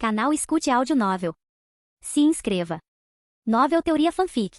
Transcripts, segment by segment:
Canal Escute Áudio Novel. Se inscreva. Novel Teoria Fanfic.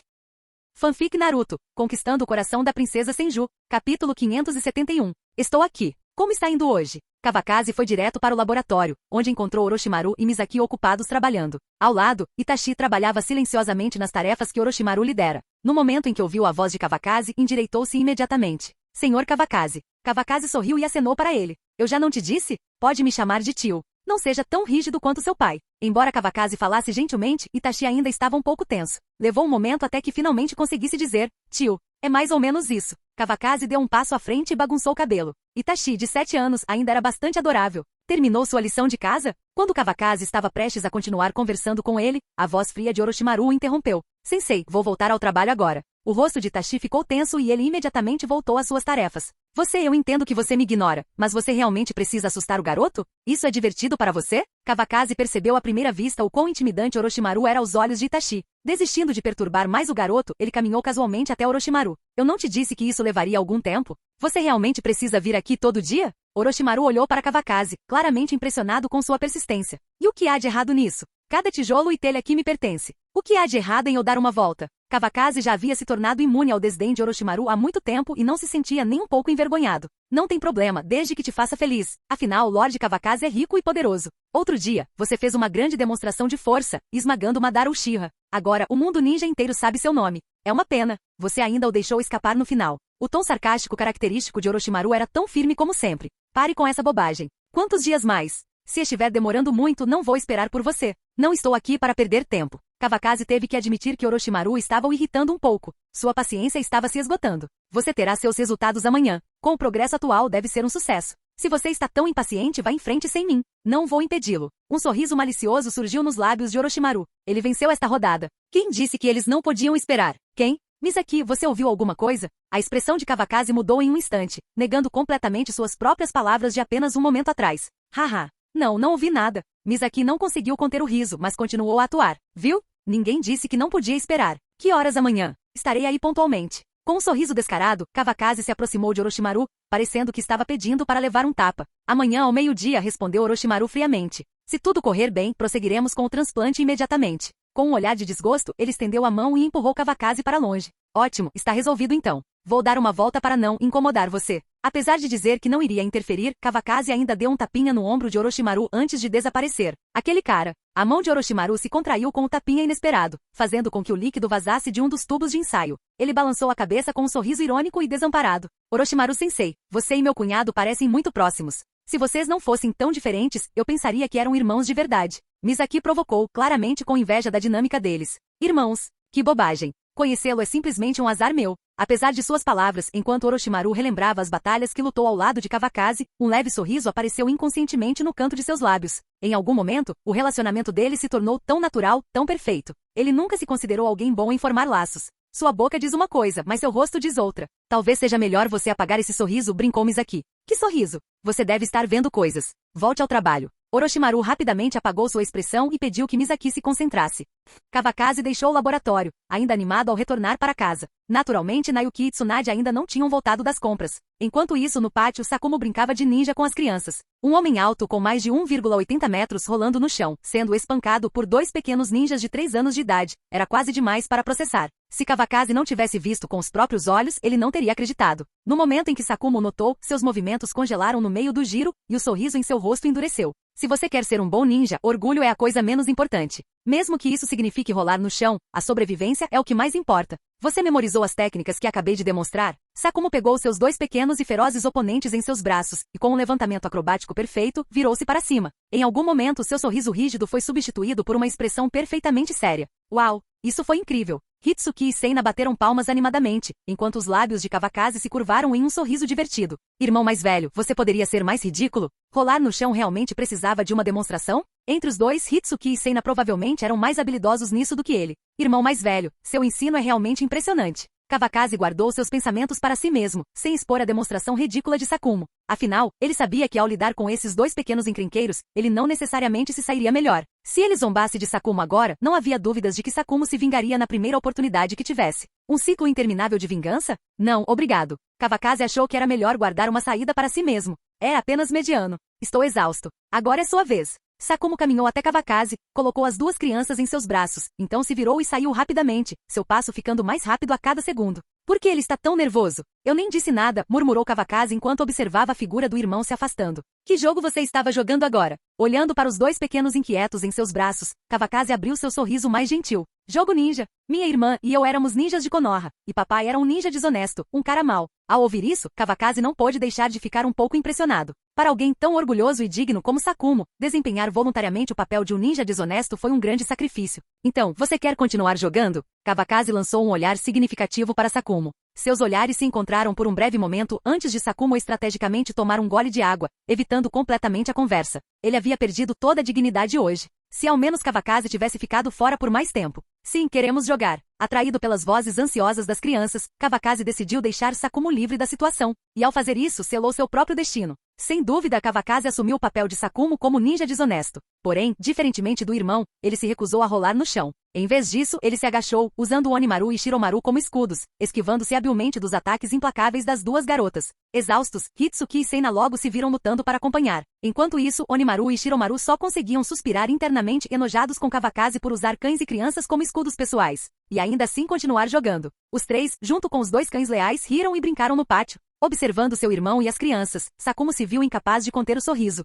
Fanfic Naruto, Conquistando o Coração da Princesa Senju, capítulo 571. Estou aqui. Como está indo hoje? Kawakaze foi direto para o laboratório, onde encontrou Orochimaru e Misaki ocupados trabalhando. Ao lado, Itachi trabalhava silenciosamente nas tarefas que Orochimaru lidera. No momento em que ouviu a voz de Kawakaze, endireitou-se imediatamente. Senhor Kawakaze. Kawakaze sorriu e acenou para ele. Eu já não te disse? Pode me chamar de tio. Não seja tão rígido quanto seu pai. Embora Kawakaze falasse gentilmente, Itachi ainda estava um pouco tenso. Levou um momento até que finalmente conseguisse dizer, tio, é mais ou menos isso. Kawakaze deu um passo à frente e bagunçou o cabelo. Itachi, de 7 anos, ainda era bastante adorável. Terminou sua lição de casa? Quando Kawakaze estava prestes a continuar conversando com ele, a voz fria de Orochimaru o interrompeu. Sensei, vou voltar ao trabalho agora. O rosto de Itachi ficou tenso e ele imediatamente voltou às suas tarefas. Eu entendo que você me ignora, mas você realmente precisa assustar o garoto? Isso é divertido para você? Kawakaze percebeu à primeira vista o quão intimidante Orochimaru era aos olhos de Itachi. Desistindo de perturbar mais o garoto, ele caminhou casualmente até Orochimaru. Eu não te disse que isso levaria algum tempo? Você realmente precisa vir aqui todo dia? Orochimaru olhou para Kawakaze, claramente impressionado com sua persistência. E o que há de errado nisso? Cada tijolo e telha aqui me pertence. O que há de errado em eu dar uma volta? Kawakaze já havia se tornado imune ao desdém de Orochimaru há muito tempo e não se sentia nem um pouco envergonhado. Não tem problema, desde que te faça feliz. Afinal, Lord Kawakaze é rico e poderoso. Outro dia, você fez uma grande demonstração de força, esmagando Madara Uchiha. Agora, o mundo ninja inteiro sabe seu nome. É uma pena. Você ainda o deixou escapar no final. O tom sarcástico característico de Orochimaru era tão firme como sempre. Pare com essa bobagem. Quantos dias mais? Se estiver demorando muito, não vou esperar por você. Não estou aqui para perder tempo. Kawakaze teve que admitir que Orochimaru estava o irritando um pouco. Sua paciência estava se esgotando. Você terá seus resultados amanhã. Com o progresso atual, deve ser um sucesso. Se você está tão impaciente, vá em frente sem mim. Não vou impedi-lo. Um sorriso malicioso surgiu nos lábios de Orochimaru. Ele venceu esta rodada. Quem disse que eles não podiam esperar? Quem? Misaki, você ouviu alguma coisa? A expressão de Kawakaze mudou em um instante, negando completamente suas próprias palavras de apenas um momento atrás. Haha. Não ouvi nada. Misaki não conseguiu conter o riso, mas continuou a atuar. Viu? Ninguém disse que não podia esperar. Que horas amanhã? Estarei aí pontualmente. Com um sorriso descarado, Kawakaze se aproximou de Orochimaru, parecendo que estava pedindo para levar um tapa. Amanhã ao meio-dia, respondeu Orochimaru friamente. Se tudo correr bem, prosseguiremos com o transplante imediatamente. Com um olhar de desgosto, ele estendeu a mão e empurrou Kawakaze para longe. Ótimo, está resolvido então. Vou dar uma volta para não incomodar você. Apesar de dizer que não iria interferir, Kawakaze ainda deu um tapinha no ombro de Orochimaru antes de desaparecer. Aquele cara. A mão de Orochimaru se contraiu com o tapinha inesperado, fazendo com que o líquido vazasse de um dos tubos de ensaio. Ele balançou a cabeça com um sorriso irônico e desamparado. Orochimaru-sensei, você e meu cunhado parecem muito próximos. Se vocês não fossem tão diferentes, eu pensaria que eram irmãos de verdade. Misaki provocou, claramente com inveja da dinâmica deles. Irmãos? Que bobagem. Conhecê-lo é simplesmente um azar meu. Apesar de suas palavras, enquanto Orochimaru relembrava as batalhas que lutou ao lado de Kawakaze, um leve sorriso apareceu inconscientemente no canto de seus lábios. Em algum momento, o relacionamento deles se tornou tão natural, tão perfeito. Ele nunca se considerou alguém bom em formar laços. Sua boca diz uma coisa, mas seu rosto diz outra. Talvez seja melhor você apagar esse sorriso, brincou Misaki. Que sorriso? Você deve estar vendo coisas. Volte ao trabalho. Orochimaru rapidamente apagou sua expressão e pediu que Misaki se concentrasse. Kawakaze deixou o laboratório, ainda animado ao retornar para casa. Naturalmente, Nayuki e Tsunade ainda não tinham voltado das compras. Enquanto isso, no pátio, Sakumo brincava de ninja com as crianças. Um homem alto com mais de 1,80 metros rolando no chão, sendo espancado por 2 pequenos ninjas de 3 anos de idade. Era quase demais para processar. Se Kawakaze não tivesse visto com os próprios olhos, ele não teria acreditado. No momento em que Sakumo notou, seus movimentos congelaram no meio do giro, e o sorriso em seu rosto endureceu. Se você quer ser um bom ninja, orgulho é a coisa menos importante. Mesmo que isso signifique rolar no chão, a sobrevivência é o que mais importa. Você memorizou as técnicas que acabei de demonstrar? Sakumo pegou seus 2 pequenos e ferozes oponentes em seus braços, e com um levantamento acrobático perfeito, virou-se para cima. Em algum momento, seu sorriso rígido foi substituído por uma expressão perfeitamente séria. Uau! Isso foi incrível! Hitsuki e Seina bateram palmas animadamente, enquanto os lábios de Kawakaze se curvaram em um sorriso divertido. Irmão mais velho, você poderia ser mais ridículo? Rolar no chão realmente precisava de uma demonstração? Entre os dois, Hitsuki e Seina provavelmente eram mais habilidosos nisso do que ele. Irmão mais velho, seu ensino é realmente impressionante. Kawakaze guardou seus pensamentos para si mesmo, sem expor a demonstração ridícula de Sakumo. Afinal, ele sabia que ao lidar com esses 2 pequenos encrenqueiros, ele não necessariamente se sairia melhor. Se ele zombasse de Sakumo agora, não havia dúvidas de que Sakumo se vingaria na primeira oportunidade que tivesse. Um ciclo interminável de vingança? Não, obrigado. Kawakaze achou que era melhor guardar uma saída para si mesmo. É apenas mediano. Estou exausto. Agora é sua vez. Sakumo caminhou até Kawakaze, colocou as duas crianças em seus braços, então se virou e saiu rapidamente, seu passo ficando mais rápido a cada segundo. Por que ele está tão nervoso? Eu nem disse nada, murmurou Kawakaze enquanto observava a figura do irmão se afastando. Que jogo você estava jogando agora? Olhando para os dois pequenos inquietos em seus braços, Kawakaze abriu seu sorriso mais gentil. Jogo ninja. Minha irmã e eu éramos ninjas de Konoha, e papai era um ninja desonesto, um cara mau. Ao ouvir isso, Kawakaze não pôde deixar de ficar um pouco impressionado. Para alguém tão orgulhoso e digno como Sakumo, desempenhar voluntariamente o papel de um ninja desonesto foi um grande sacrifício. Então, você quer continuar jogando? Kawakaze lançou um olhar significativo para Sakumo. Seus olhares se encontraram por um breve momento antes de Sakumo estrategicamente tomar um gole de água, evitando completamente a conversa. Ele havia perdido toda a dignidade hoje. Se ao menos Kawakaze tivesse ficado fora por mais tempo. Sim, queremos jogar. Atraído pelas vozes ansiosas das crianças, Kawakaze decidiu deixar Sakumo livre da situação, e ao fazer isso selou seu próprio destino. Sem dúvida, Kawakaze assumiu o papel de Sakumo como ninja desonesto. Porém, diferentemente do irmão, ele se recusou a rolar no chão. Em vez disso, ele se agachou, usando Onimaru e Shiromaru como escudos, esquivando-se habilmente dos ataques implacáveis das duas garotas. Exaustos, Hitsuki e Seina logo se viram lutando para acompanhar. Enquanto isso, Onimaru e Shiromaru só conseguiam suspirar internamente enojados com Kawakaze por usar cães e crianças como escudos pessoais. E ainda assim continuar jogando. Os três, junto com os dois cães leais, riram e brincaram no pátio. Observando seu irmão e as crianças, Sakumo se viu incapaz de conter o sorriso.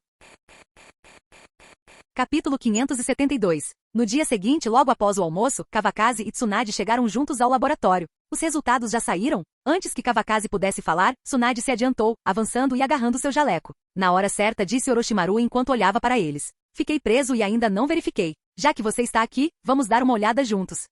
Capítulo 572. No dia seguinte, logo após o almoço, Kawakaze e Tsunade chegaram juntos ao laboratório. Os resultados já saíram? Antes que Kawakaze pudesse falar, Tsunade se adiantou, avançando e agarrando seu jaleco. Na hora certa, disse Orochimaru enquanto olhava para eles. Fiquei preso e ainda não verifiquei. Já que você está aqui, vamos dar uma olhada juntos.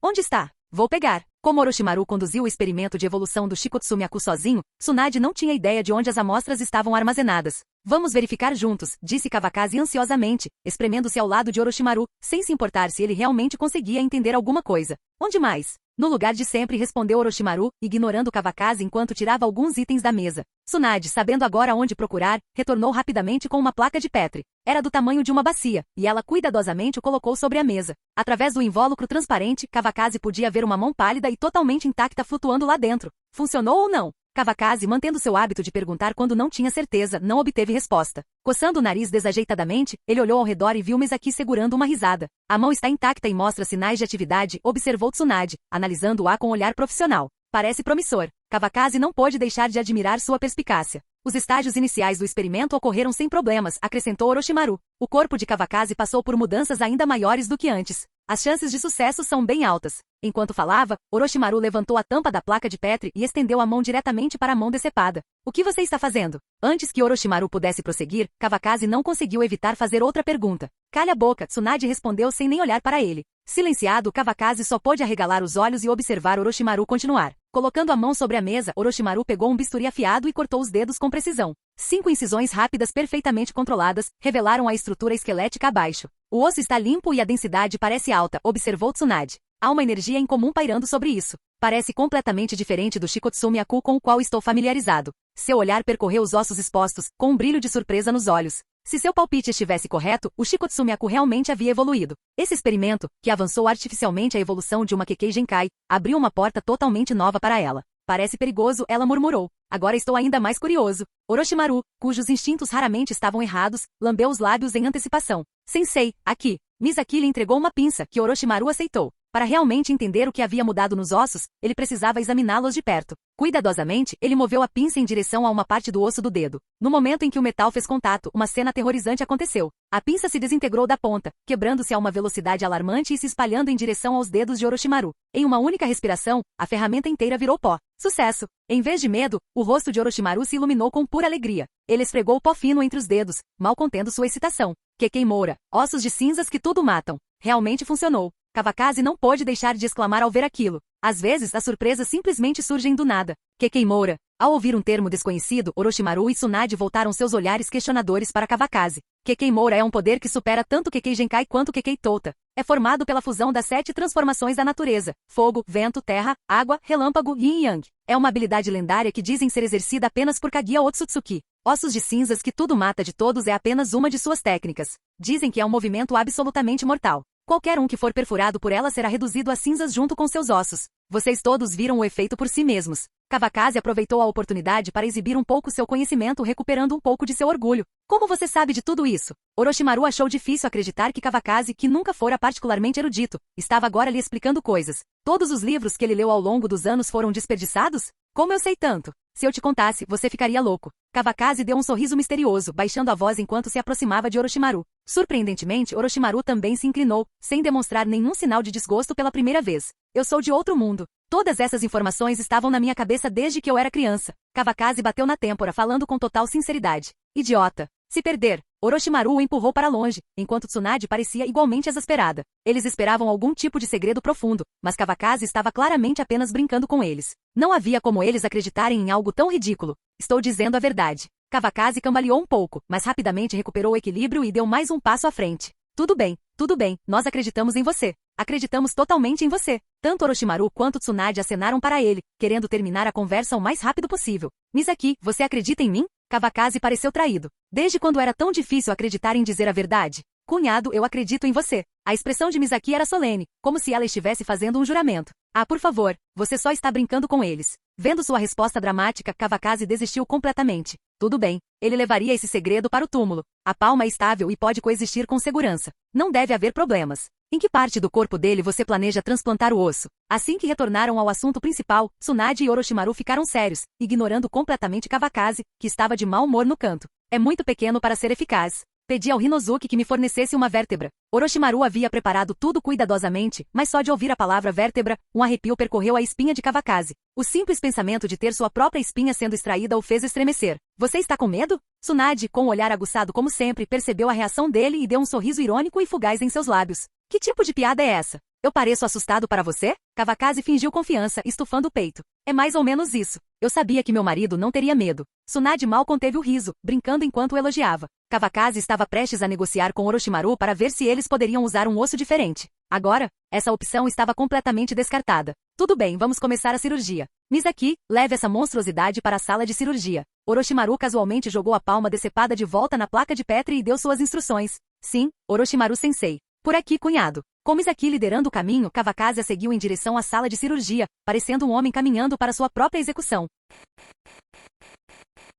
Onde está? Vou pegar. Como Orochimaru conduziu o experimento de evolução do Shikotsumiaku sozinho, Tsunade não tinha ideia de onde as amostras estavam armazenadas. Vamos verificar juntos, disse Kawakaze ansiosamente, espremendo-se ao lado de Orochimaru, sem se importar se ele realmente conseguia entender alguma coisa. Onde mais? No lugar de sempre, respondeu Orochimaru, ignorando Kawakaze enquanto tirava alguns itens da mesa. Tsunade, sabendo agora onde procurar, retornou rapidamente com uma placa de Petri. Era do tamanho de uma bacia, e ela cuidadosamente o colocou sobre a mesa. Através do invólucro transparente, Kawakaze podia ver uma mão pálida e totalmente intacta flutuando lá dentro. Funcionou ou não? Kawakaze, mantendo seu hábito de perguntar quando não tinha certeza, não obteve resposta. Coçando o nariz desajeitadamente, ele olhou ao redor e viu Misaki segurando uma risada. A mão está intacta e mostra sinais de atividade, observou Tsunade, analisando-a com um olhar profissional. Parece promissor. Kawakaze não pôde deixar de admirar sua perspicácia. Os estágios iniciais do experimento ocorreram sem problemas, acrescentou Orochimaru. O corpo de Kawakaze passou por mudanças ainda maiores do que antes. As chances de sucesso são bem altas. Enquanto falava, Orochimaru levantou a tampa da placa de Petri e estendeu a mão diretamente para a mão decepada. O que você está fazendo? Antes que Orochimaru pudesse prosseguir, Kawakaze não conseguiu evitar fazer outra pergunta. Calha a boca, Tsunade respondeu sem nem olhar para ele. Silenciado, Kawakaze só pôde arregalar os olhos e observar Orochimaru continuar. Colocando a mão sobre a mesa, Orochimaru pegou um bisturi afiado e cortou os dedos com precisão. 5 incisões rápidas perfeitamente controladas revelaram a estrutura esquelética abaixo. O osso está limpo e a densidade parece alta, observou Tsunade. Há uma energia incomum pairando sobre isso. Parece completamente diferente do Shikotsumiaku com o qual estou familiarizado. Seu olhar percorreu os ossos expostos, com um brilho de surpresa nos olhos. Se seu palpite estivesse correto, o Shikotsumiaku realmente havia evoluído. Esse experimento, que avançou artificialmente a evolução de uma Kekkei Genkai, abriu uma porta totalmente nova para ela. Parece perigoso, ela murmurou. Agora estou ainda mais curioso. Orochimaru, cujos instintos raramente estavam errados, lambeu os lábios em antecipação. Sensei, aqui. Misaki lhe entregou uma pinça, que Orochimaru aceitou. Para realmente entender o que havia mudado nos ossos, ele precisava examiná-los de perto. Cuidadosamente, ele moveu a pinça em direção a uma parte do osso do dedo. No momento em que o metal fez contato, uma cena aterrorizante aconteceu. A pinça se desintegrou da ponta, quebrando-se a uma velocidade alarmante e se espalhando em direção aos dedos de Orochimaru. Em uma única respiração, a ferramenta inteira virou pó. Sucesso! Em vez de medo, o rosto de Orochimaru se iluminou com pura alegria. Ele esfregou o pó fino entre os dedos, mal contendo sua excitação. Kekkei Moura, ossos de cinzas que tudo matam. Realmente funcionou. Kawakaze não pôde deixar de exclamar ao ver aquilo. Às vezes, as surpresas simplesmente surgem do nada. Kekkei Moura. Ao ouvir um termo desconhecido, Orochimaru e Tsunade voltaram seus olhares questionadores para Kawakaze. Kekkei Moura é um poder que supera tanto Kekkei Genkai quanto Kekkei Touta. É formado pela fusão das 7 transformações da natureza: fogo, vento, terra, água, relâmpago, yin e yang. É uma habilidade lendária que dizem ser exercida apenas por Kaguya Otsutsuki. Ossos de cinzas que tudo mata de todos é apenas uma de suas técnicas. Dizem que é um movimento absolutamente mortal. Qualquer um que for perfurado por ela será reduzido a cinzas junto com seus ossos. Vocês todos viram o efeito por si mesmos. Kavakazi aproveitou a oportunidade para exibir um pouco seu conhecimento, recuperando um pouco de seu orgulho. Como você sabe de tudo isso? Orochimaru achou difícil acreditar que Kavakazi, que nunca fora particularmente erudito, estava agora lhe explicando coisas. Todos os livros que ele leu ao longo dos anos foram desperdiçados? Como eu sei tanto? Se eu te contasse, você ficaria louco. Kavakazi deu um sorriso misterioso, baixando a voz enquanto se aproximava de Orochimaru. Surpreendentemente, Orochimaru também se inclinou, sem demonstrar nenhum sinal de desgosto pela primeira vez. Eu sou de outro mundo. Todas essas informações estavam na minha cabeça desde que eu era criança. Kavakazi bateu na têmpora, falando com total sinceridade. Idiota. Se perder. Orochimaru o empurrou para longe, enquanto Tsunade parecia igualmente exasperada. Eles esperavam algum tipo de segredo profundo, mas Kavakazi estava claramente apenas brincando com eles. Não havia como eles acreditarem em algo tão ridículo. Estou dizendo a verdade. Kavakazi cambaleou um pouco, mas rapidamente recuperou o equilíbrio e deu mais um passo à frente. Tudo bem, nós acreditamos em você. Acreditamos totalmente em você. Tanto Orochimaru quanto Tsunade acenaram para ele, querendo terminar a conversa o mais rápido possível. Misaki, você acredita em mim? Kavakazi pareceu traído. Desde quando era tão difícil acreditar em dizer a verdade? Cunhado, eu acredito em você. A expressão de Misaki era solene, como se ela estivesse fazendo um juramento. Ah, por favor, você só está brincando com eles. Vendo sua resposta dramática, Kavakazi desistiu completamente. Tudo bem, ele levaria esse segredo para o túmulo. A palma é estável e pode coexistir com segurança. Não deve haver problemas. Em que parte do corpo dele você planeja transplantar o osso? Assim que retornaram ao assunto principal, Tsunade e Orochimaru ficaram sérios, ignorando completamente Kavakazi, que estava de mau humor no canto. É muito pequeno para ser eficaz. Pedi ao Hinozuki que me fornecesse uma vértebra. Orochimaru havia preparado tudo cuidadosamente, mas só de ouvir a palavra vértebra, um arrepio percorreu a espinha de Kavakazi. O simples pensamento de ter sua própria espinha sendo extraída o fez estremecer. Você está com medo? Tsunade, com o olhar aguçado como sempre, percebeu a reação dele e deu um sorriso irônico e fugaz em seus lábios. Que tipo de piada é essa? Eu pareço assustado para você? Kavakazi fingiu confiança, estufando o peito. É mais ou menos isso. Eu sabia que meu marido não teria medo. Tsunade mal conteve o riso, brincando enquanto o elogiava. Kavakazi estava prestes a negociar com Orochimaru para ver se eles poderiam usar um osso diferente. Agora, essa opção estava completamente descartada. Tudo bem, vamos começar a cirurgia. Misaki, leve essa monstruosidade para a sala de cirurgia. Orochimaru casualmente jogou a palma decepada de volta na placa de Petri e deu suas instruções. Sim, Orochimaru-sensei. Por aqui, cunhado. Com Misaki liderando o caminho, Kavakazi a seguiu em direção à sala de cirurgia, parecendo um homem caminhando para sua própria execução.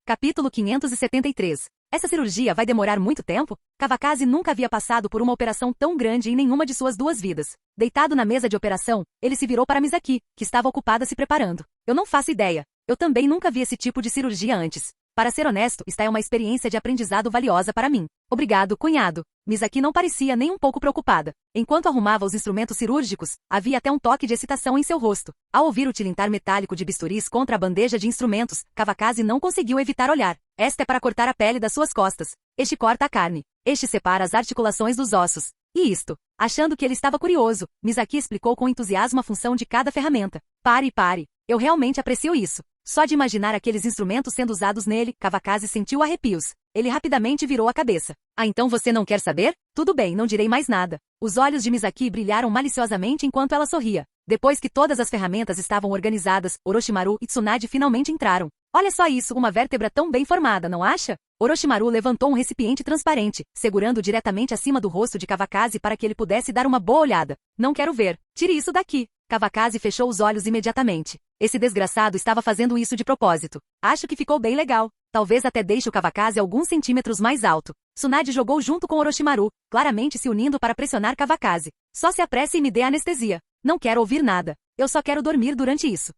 Capítulo 573. Essa cirurgia vai demorar muito tempo? Kavakazi nunca havia passado por uma operação tão grande em nenhuma de suas duas vidas. Deitado na mesa de operação, ele se virou para Misaki, que estava ocupada se preparando. Eu não faço ideia. Eu também nunca vi esse tipo de cirurgia antes. Para ser honesto, esta é uma experiência de aprendizado valiosa para mim. Obrigado, cunhado. Misaki não parecia nem um pouco preocupada. Enquanto arrumava os instrumentos cirúrgicos, havia até um toque de excitação em seu rosto. Ao ouvir o tilintar metálico de bisturis contra a bandeja de instrumentos, Kavakazi não conseguiu evitar olhar. Esta é para cortar a pele das suas costas. Este corta a carne. Este separa as articulações dos ossos. E isto? Achando que ele estava curioso, Misaki explicou com entusiasmo a função de cada ferramenta. Pare. Eu realmente aprecio isso. Só de imaginar aqueles instrumentos sendo usados nele, Kavakazi sentiu arrepios. Ele rapidamente virou a cabeça. Ah, então você não quer saber? Tudo bem, não direi mais nada. Os olhos de Misaki brilharam maliciosamente enquanto ela sorria. Depois que todas as ferramentas estavam organizadas, Orochimaru e Tsunade finalmente entraram. Olha só isso, uma vértebra tão bem formada, não acha? Orochimaru levantou um recipiente transparente, segurando diretamente acima do rosto de Kavakazi para que ele pudesse dar uma boa olhada. Não quero ver. Tire isso daqui. Kavakazi fechou os olhos imediatamente. Esse desgraçado estava fazendo isso de propósito. Acho que ficou bem legal. Talvez até deixe o Kavakazi alguns centímetros mais alto. Tsunade jogou junto com Orochimaru, claramente se unindo para pressionar Kavakazi. Só se apresse e me dê anestesia. Não quero ouvir nada. Eu só quero dormir durante isso.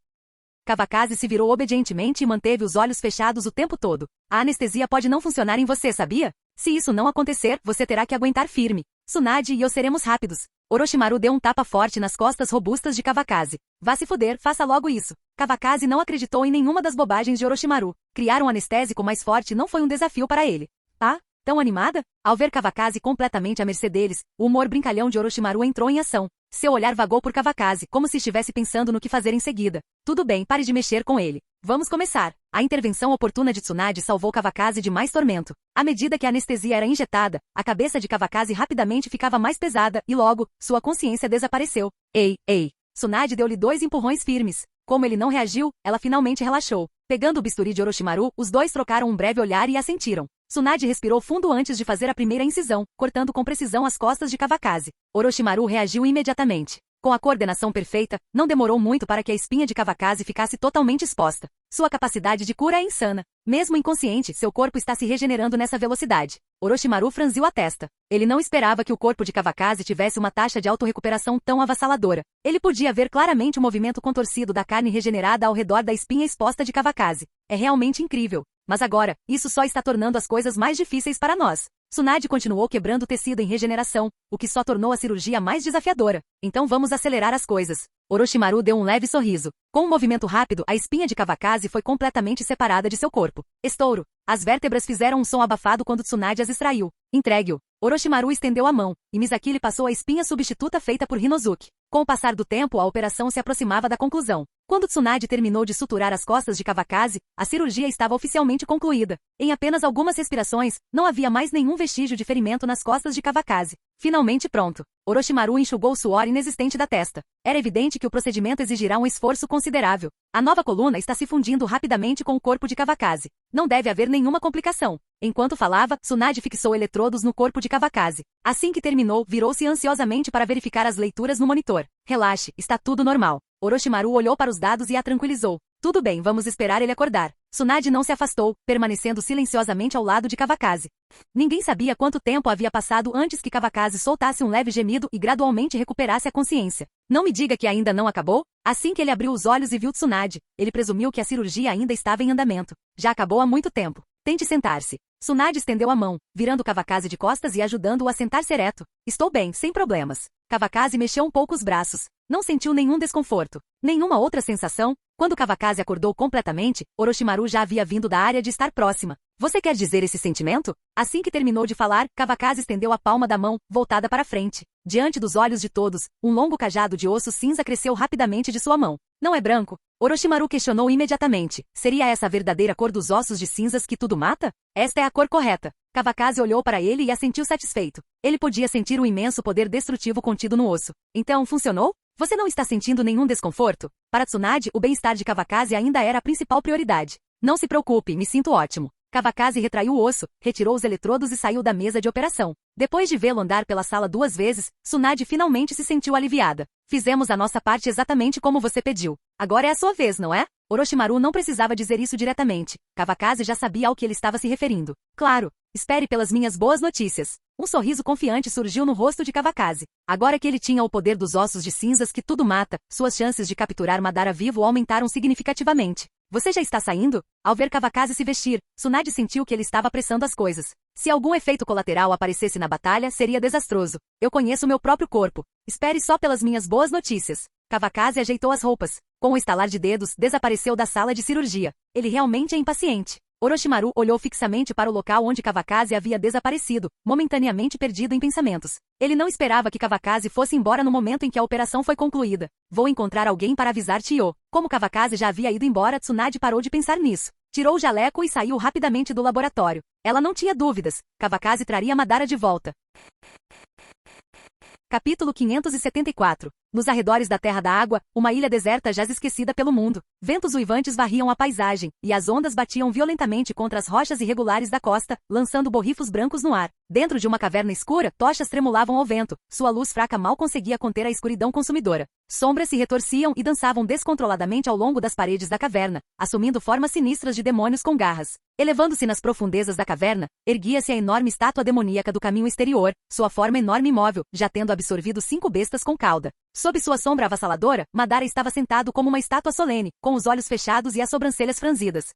Kavakazi se virou obedientemente e manteve os olhos fechados o tempo todo. A anestesia pode não funcionar em você, sabia? Se isso não acontecer, você terá que aguentar firme. Tsunade e eu seremos rápidos. Orochimaru deu um tapa forte nas costas robustas de Kavakazi. Vá se foder, faça logo isso. Kavakazi não acreditou em nenhuma das bobagens de Orochimaru. Criar um anestésico mais forte não foi um desafio para ele. Ah, tão animada? Ao ver Kavakazi completamente à mercê deles, o humor brincalhão de Orochimaru entrou em ação. Seu olhar vagou por Kavakazi, como se estivesse pensando no que fazer em seguida. Tudo bem, pare de mexer com ele. Vamos começar. A intervenção oportuna de Tsunade salvou Kavakazi de mais tormento. À medida que a anestesia era injetada, a cabeça de Kavakazi rapidamente ficava mais pesada e logo, sua consciência desapareceu. Ei. Tsunade deu-lhe 2 empurrões firmes. Como ele não reagiu, ela finalmente relaxou. Pegando o bisturi de Orochimaru, os dois trocaram um breve olhar e assentiram. Tsunade respirou fundo antes de fazer a primeira incisão, cortando com precisão as costas de Kawakaze. Orochimaru reagiu imediatamente. Com a coordenação perfeita, não demorou muito para que a espinha de Kawakaze ficasse totalmente exposta. Sua capacidade de cura é insana. Mesmo inconsciente, seu corpo está se regenerando nessa velocidade. Orochimaru franziu a testa. Ele não esperava que o corpo de Kawakaze tivesse uma taxa de autorrecuperação tão avassaladora. Ele podia ver claramente o movimento contorcido da carne regenerada ao redor da espinha exposta de Kawakaze. É realmente incrível. Mas agora, isso só está tornando as coisas mais difíceis para nós. Tsunade continuou quebrando o tecido em regeneração, o que só tornou a cirurgia mais desafiadora. Então vamos acelerar as coisas. Orochimaru deu um leve sorriso. Com um movimento rápido, a espinha de Kawakaze foi completamente separada de seu corpo. Estouro. As vértebras fizeram um som abafado quando Tsunade as extraiu. Entregue-o. Orochimaru estendeu a mão, e Misaki lhe passou a espinha substituta feita por Hinozuki. Com o passar do tempo, a operação se aproximava da conclusão. Quando Tsunade terminou de suturar as costas de Kawakaze, a cirurgia estava oficialmente concluída. Em apenas algumas respirações, não havia mais nenhum vestígio de ferimento nas costas de Kawakaze. Finalmente pronto. Orochimaru enxugou o suor inexistente da testa. Era evidente que o procedimento exigirá um esforço considerável. A nova coluna está se fundindo rapidamente com o corpo de Kawakaze. Não deve haver nenhuma complicação. Enquanto falava, Tsunade fixou eletrodos no corpo de Kawakaze. Assim que terminou, virou-se ansiosamente para verificar as leituras no monitor. Relaxe, está tudo normal. Orochimaru olhou para os dados e a tranquilizou. Tudo bem, vamos esperar ele acordar. Tsunade não se afastou, permanecendo silenciosamente ao lado de Kawakaze. Ninguém sabia quanto tempo havia passado antes que Kawakaze soltasse um leve gemido e gradualmente recuperasse a consciência. Não me diga que ainda não acabou? Assim que ele abriu os olhos e viu Tsunade, ele presumiu que a cirurgia ainda estava em andamento. Já acabou há muito tempo. Tente sentar-se. Tsunade estendeu a mão, virando Kawakaze de costas e ajudando-o a sentar-se ereto. Estou bem, sem problemas. Kawakaze mexeu um pouco os braços. Não sentiu nenhum desconforto. Nenhuma outra sensação. Quando Kawakaze acordou completamente, Orochimaru já havia vindo da área de estar próxima. Você quer dizer esse sentimento? Assim que terminou de falar, Kawakaze estendeu a palma da mão, voltada para frente. Diante dos olhos de todos, um longo cajado de osso cinza cresceu rapidamente de sua mão. Não é branco? Orochimaru questionou imediatamente. Seria essa a verdadeira cor dos ossos de cinzas que tudo mata? Esta é a cor correta. Kawakaze olhou para ele e assentiu satisfeito. Ele podia sentir o imenso poder destrutivo contido no osso. Então, funcionou? Você não está sentindo nenhum desconforto? Para Tsunade, o bem-estar de Kawakaze ainda era a principal prioridade. Não se preocupe, me sinto ótimo. Kawakaze retraiu o osso, retirou os eletrodos e saiu da mesa de operação. Depois de vê-lo andar pela sala 2 vezes, Tsunade finalmente se sentiu aliviada. Fizemos a nossa parte exatamente como você pediu. Agora é a sua vez, não é? Orochimaru não precisava dizer isso diretamente. Kawakaze já sabia ao que ele estava se referindo. Claro. Espere pelas minhas boas notícias. Um sorriso confiante surgiu no rosto de Kawakaze. Agora que ele tinha o poder dos ossos de cinzas que tudo mata, suas chances de capturar Madara vivo aumentaram significativamente. Você já está saindo? Ao ver Kawakaze se vestir, Tsunade sentiu que ele estava apressando as coisas. Se algum efeito colateral aparecesse na batalha, seria desastroso. Eu conheço meu próprio corpo. Espere só pelas minhas boas notícias. Kawakaze ajeitou as roupas. Com o estalar de dedos, desapareceu da sala de cirurgia. Ele realmente é impaciente. Orochimaru olhou fixamente para o local onde Kawakaze havia desaparecido, momentaneamente perdido em pensamentos. Ele não esperava que Kawakaze fosse embora no momento em que a operação foi concluída. Vou encontrar alguém para avisar Tio. Como Kawakaze já havia ido embora, Tsunade parou de pensar nisso. Tirou o jaleco e saiu rapidamente do laboratório. Ela não tinha dúvidas. Kawakaze traria Madara de volta. Capítulo 574. Nos arredores da Terra da Água, uma ilha deserta jaz esquecida pelo mundo. Ventos uivantes varriam a paisagem, e as ondas batiam violentamente contra as rochas irregulares da costa, lançando borrifos brancos no ar. Dentro de uma caverna escura, tochas tremulavam ao vento. Sua luz fraca mal conseguia conter a escuridão consumidora. Sombras se retorciam e dançavam descontroladamente ao longo das paredes da caverna, assumindo formas sinistras de demônios com garras. Elevando-se nas profundezas da caverna, erguia-se a enorme estátua demoníaca do caminho exterior, sua forma enorme e imóvel, já tendo absorvido 5 bestas com cauda. Sob sua sombra avassaladora, Madara estava sentado como uma estátua solene, com os olhos fechados e as sobrancelhas franzidas.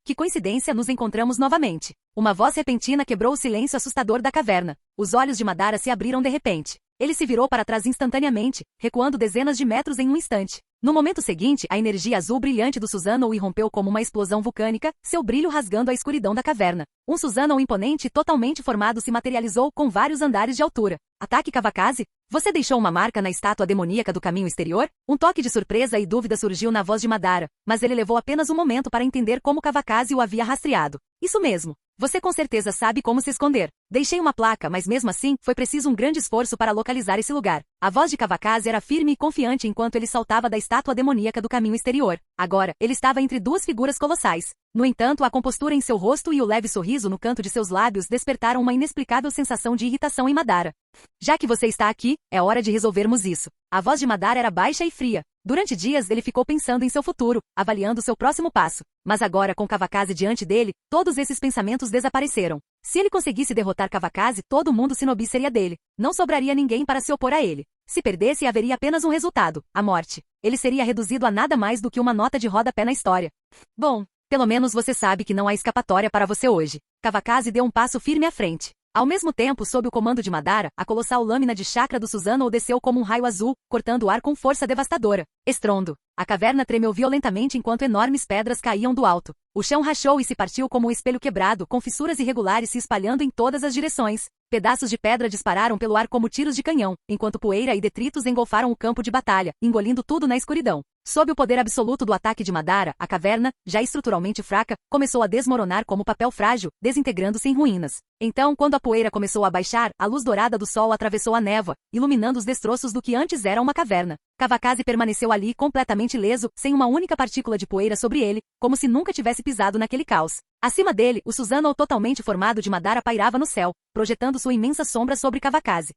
Que coincidência, nos encontramos novamente. Uma voz repentina quebrou o silêncio assustador da caverna. Os olhos de Madara se abriram de repente. Ele se virou para trás instantaneamente, recuando dezenas de metros em um instante. No momento seguinte, a energia azul brilhante do Susanoo irrompeu como uma explosão vulcânica, seu brilho rasgando a escuridão da caverna. Um Susanoo imponente e totalmente formado se materializou com vários andares de altura. Ataque Kawakaze? Você deixou uma marca na estátua demoníaca do caminho exterior? Um toque de surpresa e dúvida surgiu na voz de Madara, mas ele levou apenas um momento para entender como Kawakaze o havia rastreado. Isso mesmo. Você com certeza sabe como se esconder. Deixei uma placa, mas mesmo assim, foi preciso um grande esforço para localizar esse lugar. A voz de Cavacase era firme e confiante enquanto ele saltava da estátua demoníaca do caminho exterior. Agora, ele estava entre duas figuras colossais. No entanto, a compostura em seu rosto e o leve sorriso no canto de seus lábios despertaram uma inexplicável sensação de irritação em Madara. Já que você está aqui, é hora de resolvermos isso. A voz de Madara era baixa e fria. Durante dias ele ficou pensando em seu futuro, avaliando seu próximo passo. Mas agora, com Cavacase diante dele, todos esses pensamentos desapareceram. Se ele conseguisse derrotar Cavacase, todo mundo Shinobi seria dele. Não sobraria ninguém para se opor a ele. Se perdesse, haveria apenas um resultado, a morte. Ele seria reduzido a nada mais do que uma nota de rodapé na história. Bom, pelo menos você sabe que não há escapatória para você hoje. Cavacase deu um passo firme à frente. Ao mesmo tempo, sob o comando de Madara, a colossal lâmina de chakra do Susanoo desceu como um raio azul, cortando o ar com força devastadora. Estrondo. A caverna tremeu violentamente enquanto enormes pedras caíam do alto. O chão rachou e se partiu como um espelho quebrado, com fissuras irregulares se espalhando em todas as direções. Pedaços de pedra dispararam pelo ar como tiros de canhão, enquanto poeira e detritos engolfaram o campo de batalha, engolindo tudo na escuridão. Sob o poder absoluto do ataque de Madara, a caverna, já estruturalmente fraca, começou a desmoronar como papel frágil, desintegrando-se em ruínas. Então, quando a poeira começou a baixar, a luz dourada do sol atravessou a névoa, iluminando os destroços do que antes era uma caverna. Cavacase permaneceu ali completamente ileso, sem uma única partícula de poeira sobre ele, como se nunca tivesse pisado naquele caos. Acima dele, o Susanoo totalmente formado de Madara pairava no céu, projetando sua imensa sombra sobre Cavacase.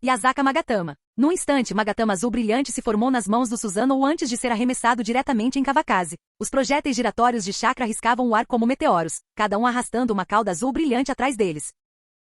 Yasaka Magatama. Num instante, Magatama azul brilhante se formou nas mãos do Susanoo antes de ser arremessado diretamente em Cavacase. Os projéteis giratórios de chakra riscavam o ar como meteoros, cada um arrastando uma cauda azul brilhante atrás deles.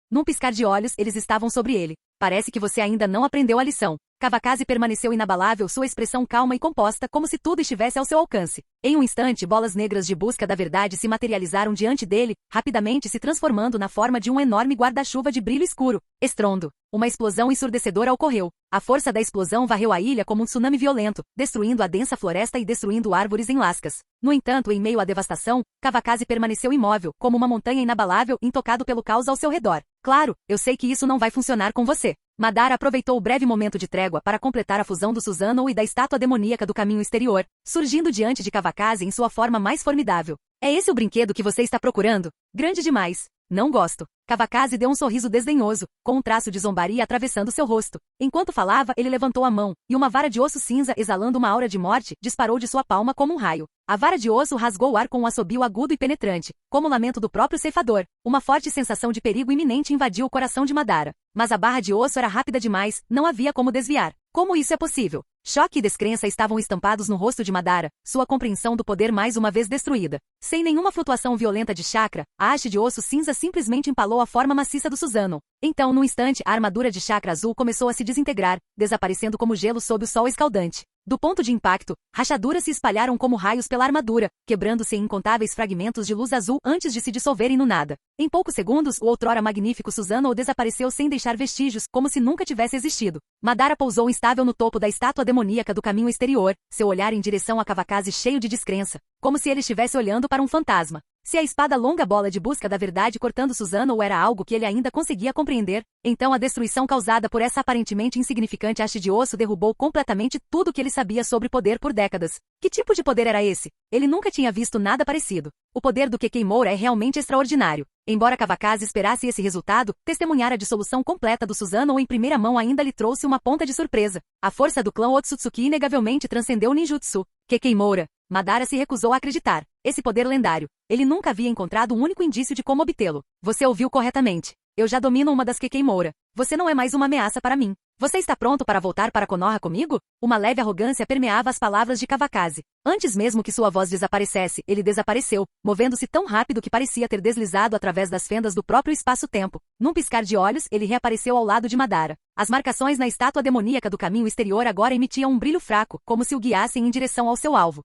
Num piscar de olhos, eles estavam sobre ele. Parece que você ainda não aprendeu a lição. Cavacase permaneceu inabalável, sua expressão calma e composta, como se tudo estivesse ao seu alcance. Em um instante, bolas negras de busca da verdade se materializaram diante dele, rapidamente se transformando na forma de um enorme guarda-chuva de brilho escuro. Estrondo. Uma explosão ensurdecedora ocorreu. A força da explosão varreu a ilha como um tsunami violento, destruindo a densa floresta e destruindo árvores em lascas. No entanto, em meio à devastação, Cavacase permaneceu imóvel, como uma montanha inabalável, intocado pelo caos ao seu redor. Claro, eu sei que isso não vai funcionar com você. Madara aproveitou o breve momento de trégua para completar a fusão do Susanoo e da estátua demoníaca do caminho exterior, surgindo diante de Cavacase em sua forma mais formidável. É esse o brinquedo que você está procurando? Grande demais. Não gosto. Cavacase deu um sorriso desdenhoso, com um traço de zombaria atravessando seu rosto. Enquanto falava, ele levantou a mão, e uma vara de osso cinza exalando uma aura de morte, disparou de sua palma como um raio. A vara de osso rasgou o ar com um assobio agudo e penetrante, como o lamento do próprio ceifador. Uma forte sensação de perigo iminente invadiu o coração de Madara. Mas a barra de osso era rápida demais, não havia como desviar. Como isso é possível? Choque e descrença estavam estampados no rosto de Madara, sua compreensão do poder mais uma vez destruída. Sem nenhuma flutuação violenta de chakra, a haste de osso cinza simplesmente empalou a forma maciça do Susanoo. Então, num instante, a armadura de chakra azul começou a se desintegrar, desaparecendo como gelo sob o sol escaldante. Do ponto de impacto, rachaduras se espalharam como raios pela armadura, quebrando-se em incontáveis fragmentos de luz azul antes de se dissolverem no nada. Em poucos segundos, o outrora magnífico Susanoo desapareceu sem deixar vestígios, como se nunca tivesse existido. Madara pousou instável no topo da estátua demoníaca do caminho exterior, seu olhar em direção a Cavacase cheio de descrença, como se ele estivesse olhando para um fantasma. Se a espada longa bola de busca da verdade cortando Susanoo era algo que ele ainda conseguia compreender, então a destruição causada por essa aparentemente insignificante haste de osso derrubou completamente tudo que ele sabia sobre poder por décadas. Que tipo de poder era esse? Ele nunca tinha visto nada parecido. O poder do Kekemoura é realmente extraordinário. Embora Cavacase esperasse esse resultado, testemunhar a dissolução completa do Susanoo em primeira mão ainda lhe trouxe uma ponta de surpresa. A força do clã Otsutsuki inegavelmente transcendeu o ninjutsu. Kekemoura. Madara se recusou a acreditar. Esse poder lendário. Ele nunca havia encontrado um único indício de como obtê-lo. Você ouviu corretamente. Eu já domino uma das Kekemoura. Você não é mais uma ameaça para mim. Você está pronto para voltar para Konoha comigo? Uma leve arrogância permeava as palavras de Cavacase. Antes mesmo que sua voz desaparecesse, ele desapareceu, movendo-se tão rápido que parecia ter deslizado através das fendas do próprio espaço-tempo. Num piscar de olhos, ele reapareceu ao lado de Madara. As marcações na estátua demoníaca do caminho exterior agora emitiam um brilho fraco, como se o guiassem em direção ao seu alvo.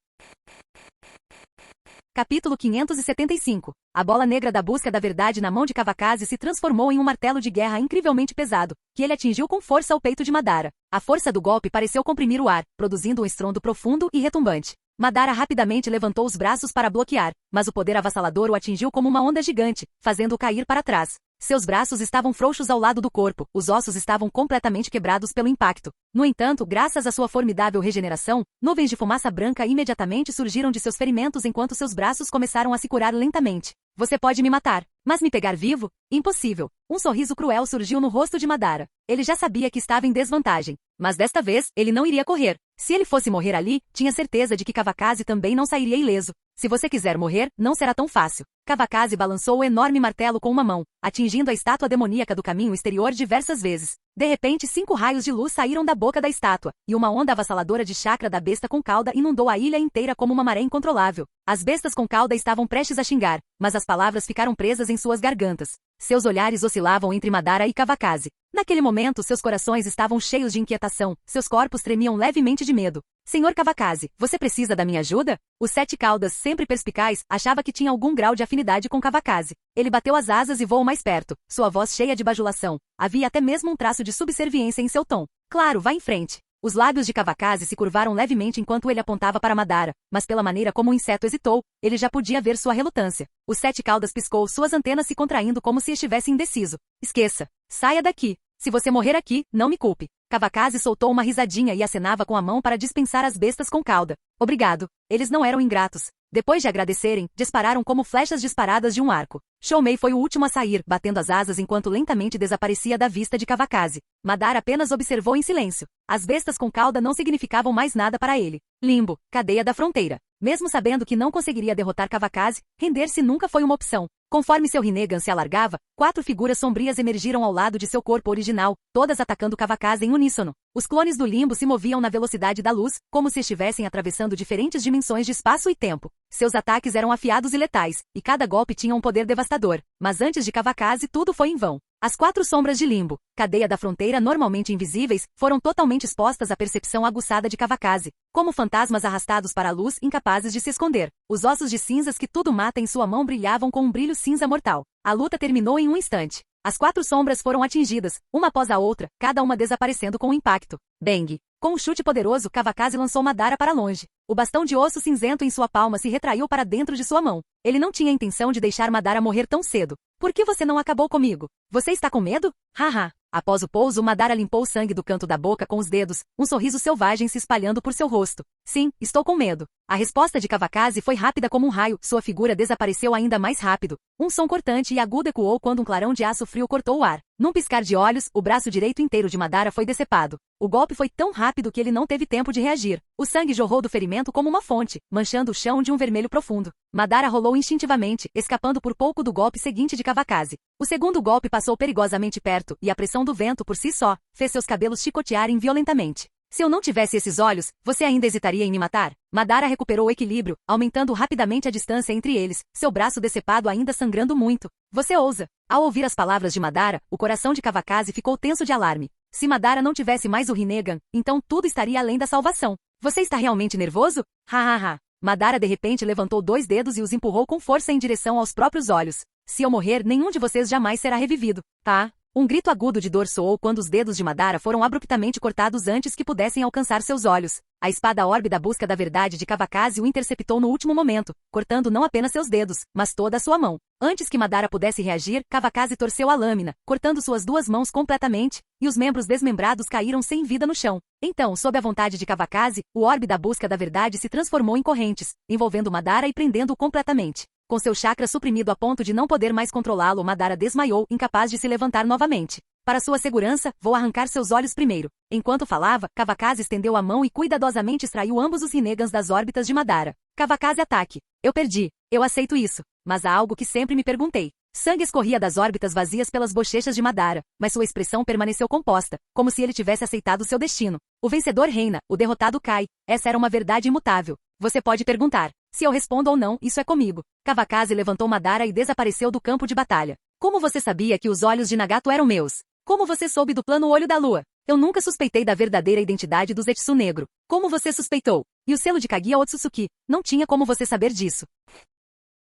Capítulo 575. A bola negra da busca da verdade na mão de Cavacase se transformou em um martelo de guerra incrivelmente pesado, que ele atingiu com força ao peito de Madara. A força do golpe pareceu comprimir o ar, produzindo um estrondo profundo e retumbante. Madara rapidamente levantou os braços para bloquear, mas o poder avassalador o atingiu como uma onda gigante, fazendo-o cair para trás. Seus braços estavam frouxos ao lado do corpo, os ossos estavam completamente quebrados pelo impacto. No entanto, graças à sua formidável regeneração, nuvens de fumaça branca imediatamente surgiram de seus ferimentos enquanto seus braços começaram a se curar lentamente. Você pode me matar, mas me pegar vivo? Impossível. Um sorriso cruel surgiu no rosto de Madara. Ele já sabia que estava em desvantagem, mas desta vez, ele não iria correr. Se ele fosse morrer ali, tinha certeza de que Kavakase também não sairia ileso. Se você quiser morrer, não será tão fácil. Kavakase balançou o enorme martelo com uma mão, atingindo a estátua demoníaca do caminho exterior diversas vezes. De repente 5 raios de luz saíram da boca da estátua, e uma onda avassaladora de chakra da besta com cauda inundou a ilha inteira como uma maré incontrolável. As bestas com cauda estavam prestes a xingar, mas as palavras ficaram presas em suas gargantas. Seus olhares oscilavam entre Madara e Kavakase. Naquele momento, seus corações estavam cheios de inquietação, seus corpos tremiam levemente de medo. Senhor Kavakase, você precisa da minha ajuda? O Sete Caudas, sempre perspicaz, achava que tinha algum grau de afinidade com Kavakase. Ele bateu as asas e voou mais perto, sua voz cheia de bajulação. Havia até mesmo um traço de subserviência em seu tom. Claro, vá em frente. Os lábios de Kavakase se curvaram levemente enquanto ele apontava para Madara, mas pela maneira como o inseto hesitou, ele já podia ver sua relutância. O Sete Caudas piscou, suas antenas se contraindo como se estivesse indeciso. Esqueça. Saia daqui. Se você morrer aqui, não me culpe. Kavakase soltou uma risadinha e acenava com a mão para dispensar as bestas com cauda. Obrigado. Eles não eram ingratos. Depois de agradecerem, dispararam como flechas disparadas de um arco. Shoumei foi o último a sair, batendo as asas enquanto lentamente desaparecia da vista de Kavakase. Madara apenas observou em silêncio. As bestas com cauda não significavam mais nada para ele. Limbo, cadeia da fronteira. Mesmo sabendo que não conseguiria derrotar Kavakase, render-se nunca foi uma opção. Conforme seu Rinnegan se alargava, 4 figuras sombrias emergiram ao lado de seu corpo original, todas atacando Kavakase em uníssono. Os clones do limbo se moviam na velocidade da luz, como se estivessem atravessando diferentes dimensões de espaço e tempo. Seus ataques eram afiados e letais, e cada golpe tinha um poder devastador. Mas antes de Kavakase, tudo foi em vão. As 4 sombras de limbo, cadeia da fronteira normalmente invisíveis, foram totalmente expostas à percepção aguçada de Kavakase, como fantasmas arrastados para a luz incapazes de se esconder. Os ossos de cinzas que tudo mata em sua mão brilhavam com um brilho cinza mortal. A luta terminou em um instante. As 4 sombras foram atingidas, uma após a outra, cada uma desaparecendo com um impacto. Bang! Com um chute poderoso, Kavakase lançou Madara para longe. O bastão de osso cinzento em sua palma se retraiu para dentro de sua mão. Ele não tinha intenção de deixar Madara morrer tão cedo. Por que você não acabou comigo? Você está com medo? Haha. Após o pouso, Madara limpou o sangue do canto da boca com os dedos, um sorriso selvagem se espalhando por seu rosto. Sim, estou com medo. A resposta de Kavakase foi rápida como um raio, sua figura desapareceu ainda mais rápido. Um som cortante e agudo ecoou quando um clarão de aço frio cortou o ar. Num piscar de olhos, o braço direito inteiro de Madara foi decepado. O golpe foi tão rápido que ele não teve tempo de reagir. O sangue jorrou do ferimento como uma fonte, manchando o chão de um vermelho profundo. Madara rolou instintivamente, escapando por pouco do golpe seguinte de Kavakase. O segundo golpe passou perigosamente perto, e a pressão do vento por si só fez seus cabelos chicotearem violentamente. Se eu não tivesse esses olhos, você ainda hesitaria em me matar? Madara recuperou o equilíbrio, aumentando rapidamente a distância entre eles, seu braço decepado ainda sangrando muito. Você ousa. Ao ouvir as palavras de Madara, o coração de Kavakase ficou tenso de alarme. Se Madara não tivesse mais o Rinnegan, então tudo estaria além da salvação. Você está realmente nervoso? Hahaha. Madara de repente levantou 2 dedos e os empurrou com força em direção aos próprios olhos. Se eu morrer, nenhum de vocês jamais será revivido, tá? Um grito agudo de dor soou quando os dedos de Madara foram abruptamente cortados antes que pudessem alcançar seus olhos. A espada orbe da busca da verdade de Kavakase o interceptou no último momento, cortando não apenas seus dedos, mas toda a sua mão. Antes que Madara pudesse reagir, Kavakase torceu a lâmina, cortando suas 2 mãos completamente, e os membros desmembrados caíram sem vida no chão. Então, sob a vontade de Kavakase, o orbe da busca da verdade se transformou em correntes, envolvendo Madara e prendendo-o completamente. Com seu chakra suprimido a ponto de não poder mais controlá-lo, Madara desmaiou, incapaz de se levantar novamente. Para sua segurança, vou arrancar seus olhos primeiro. Enquanto falava, Kavakase estendeu a mão e cuidadosamente extraiu ambos os Rinnegans das órbitas de Madara. Kavakase ataque. Eu perdi. Eu aceito isso. Mas há algo que sempre me perguntei. Sangue escorria das órbitas vazias pelas bochechas de Madara, mas sua expressão permaneceu composta, como se ele tivesse aceitado seu destino. O vencedor reina, o derrotado cai. Essa era uma verdade imutável. Você pode perguntar. Se eu respondo ou não, isso é comigo. Kavakase levantou Madara e desapareceu do campo de batalha. Como você sabia que os olhos de Nagato eram meus? Como você soube do plano Olho da Lua? Eu nunca suspeitei da verdadeira identidade do Zetsu Negro. Como você suspeitou? E o selo de Kaguya Otsutsuki? Não tinha como você saber disso.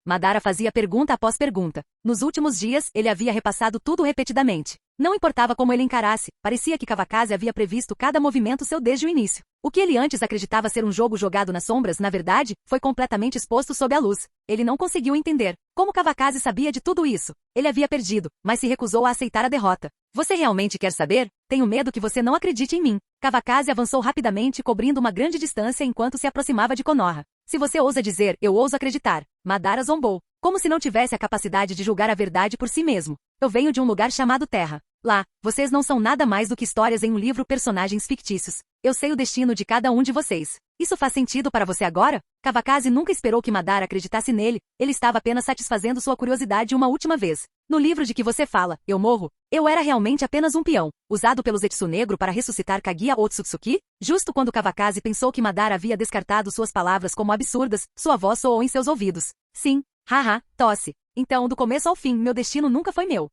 Madara fazia pergunta após pergunta. Nos últimos dias, ele havia repassado tudo repetidamente. Não importava como ele encarasse, parecia que Kavakase havia previsto cada movimento seu desde o início. O que ele antes acreditava ser um jogo jogado nas sombras, na verdade, foi completamente exposto sob a luz. Ele não conseguiu entender. Como Kavakase sabia de tudo isso? Ele havia perdido, mas se recusou a aceitar a derrota. Você realmente quer saber? Tenho medo que você não acredite em mim. Kavakase avançou rapidamente, cobrindo uma grande distância enquanto se aproximava de Konoha. Se você ousa dizer, eu ouso acreditar. Madara zombou. Como se não tivesse a capacidade de julgar a verdade por si mesmo. Eu venho de um lugar chamado Terra. Lá, vocês não são nada mais do que histórias em um livro, personagens fictícios. Eu sei o destino de cada um de vocês. Isso faz sentido para você agora? Kavakazi nunca esperou que Madara acreditasse nele, ele estava apenas satisfazendo sua curiosidade uma última vez. No livro de que você fala, eu morro, eu era realmente apenas um peão, usado pelo Zetsu Negro para ressuscitar Kaguya Otsutsuki? Justo quando Kavakazi pensou que Madara havia descartado suas palavras como absurdas, sua voz soou em seus ouvidos. Sim, haha, tosse. Então, do começo ao fim, meu destino nunca foi meu.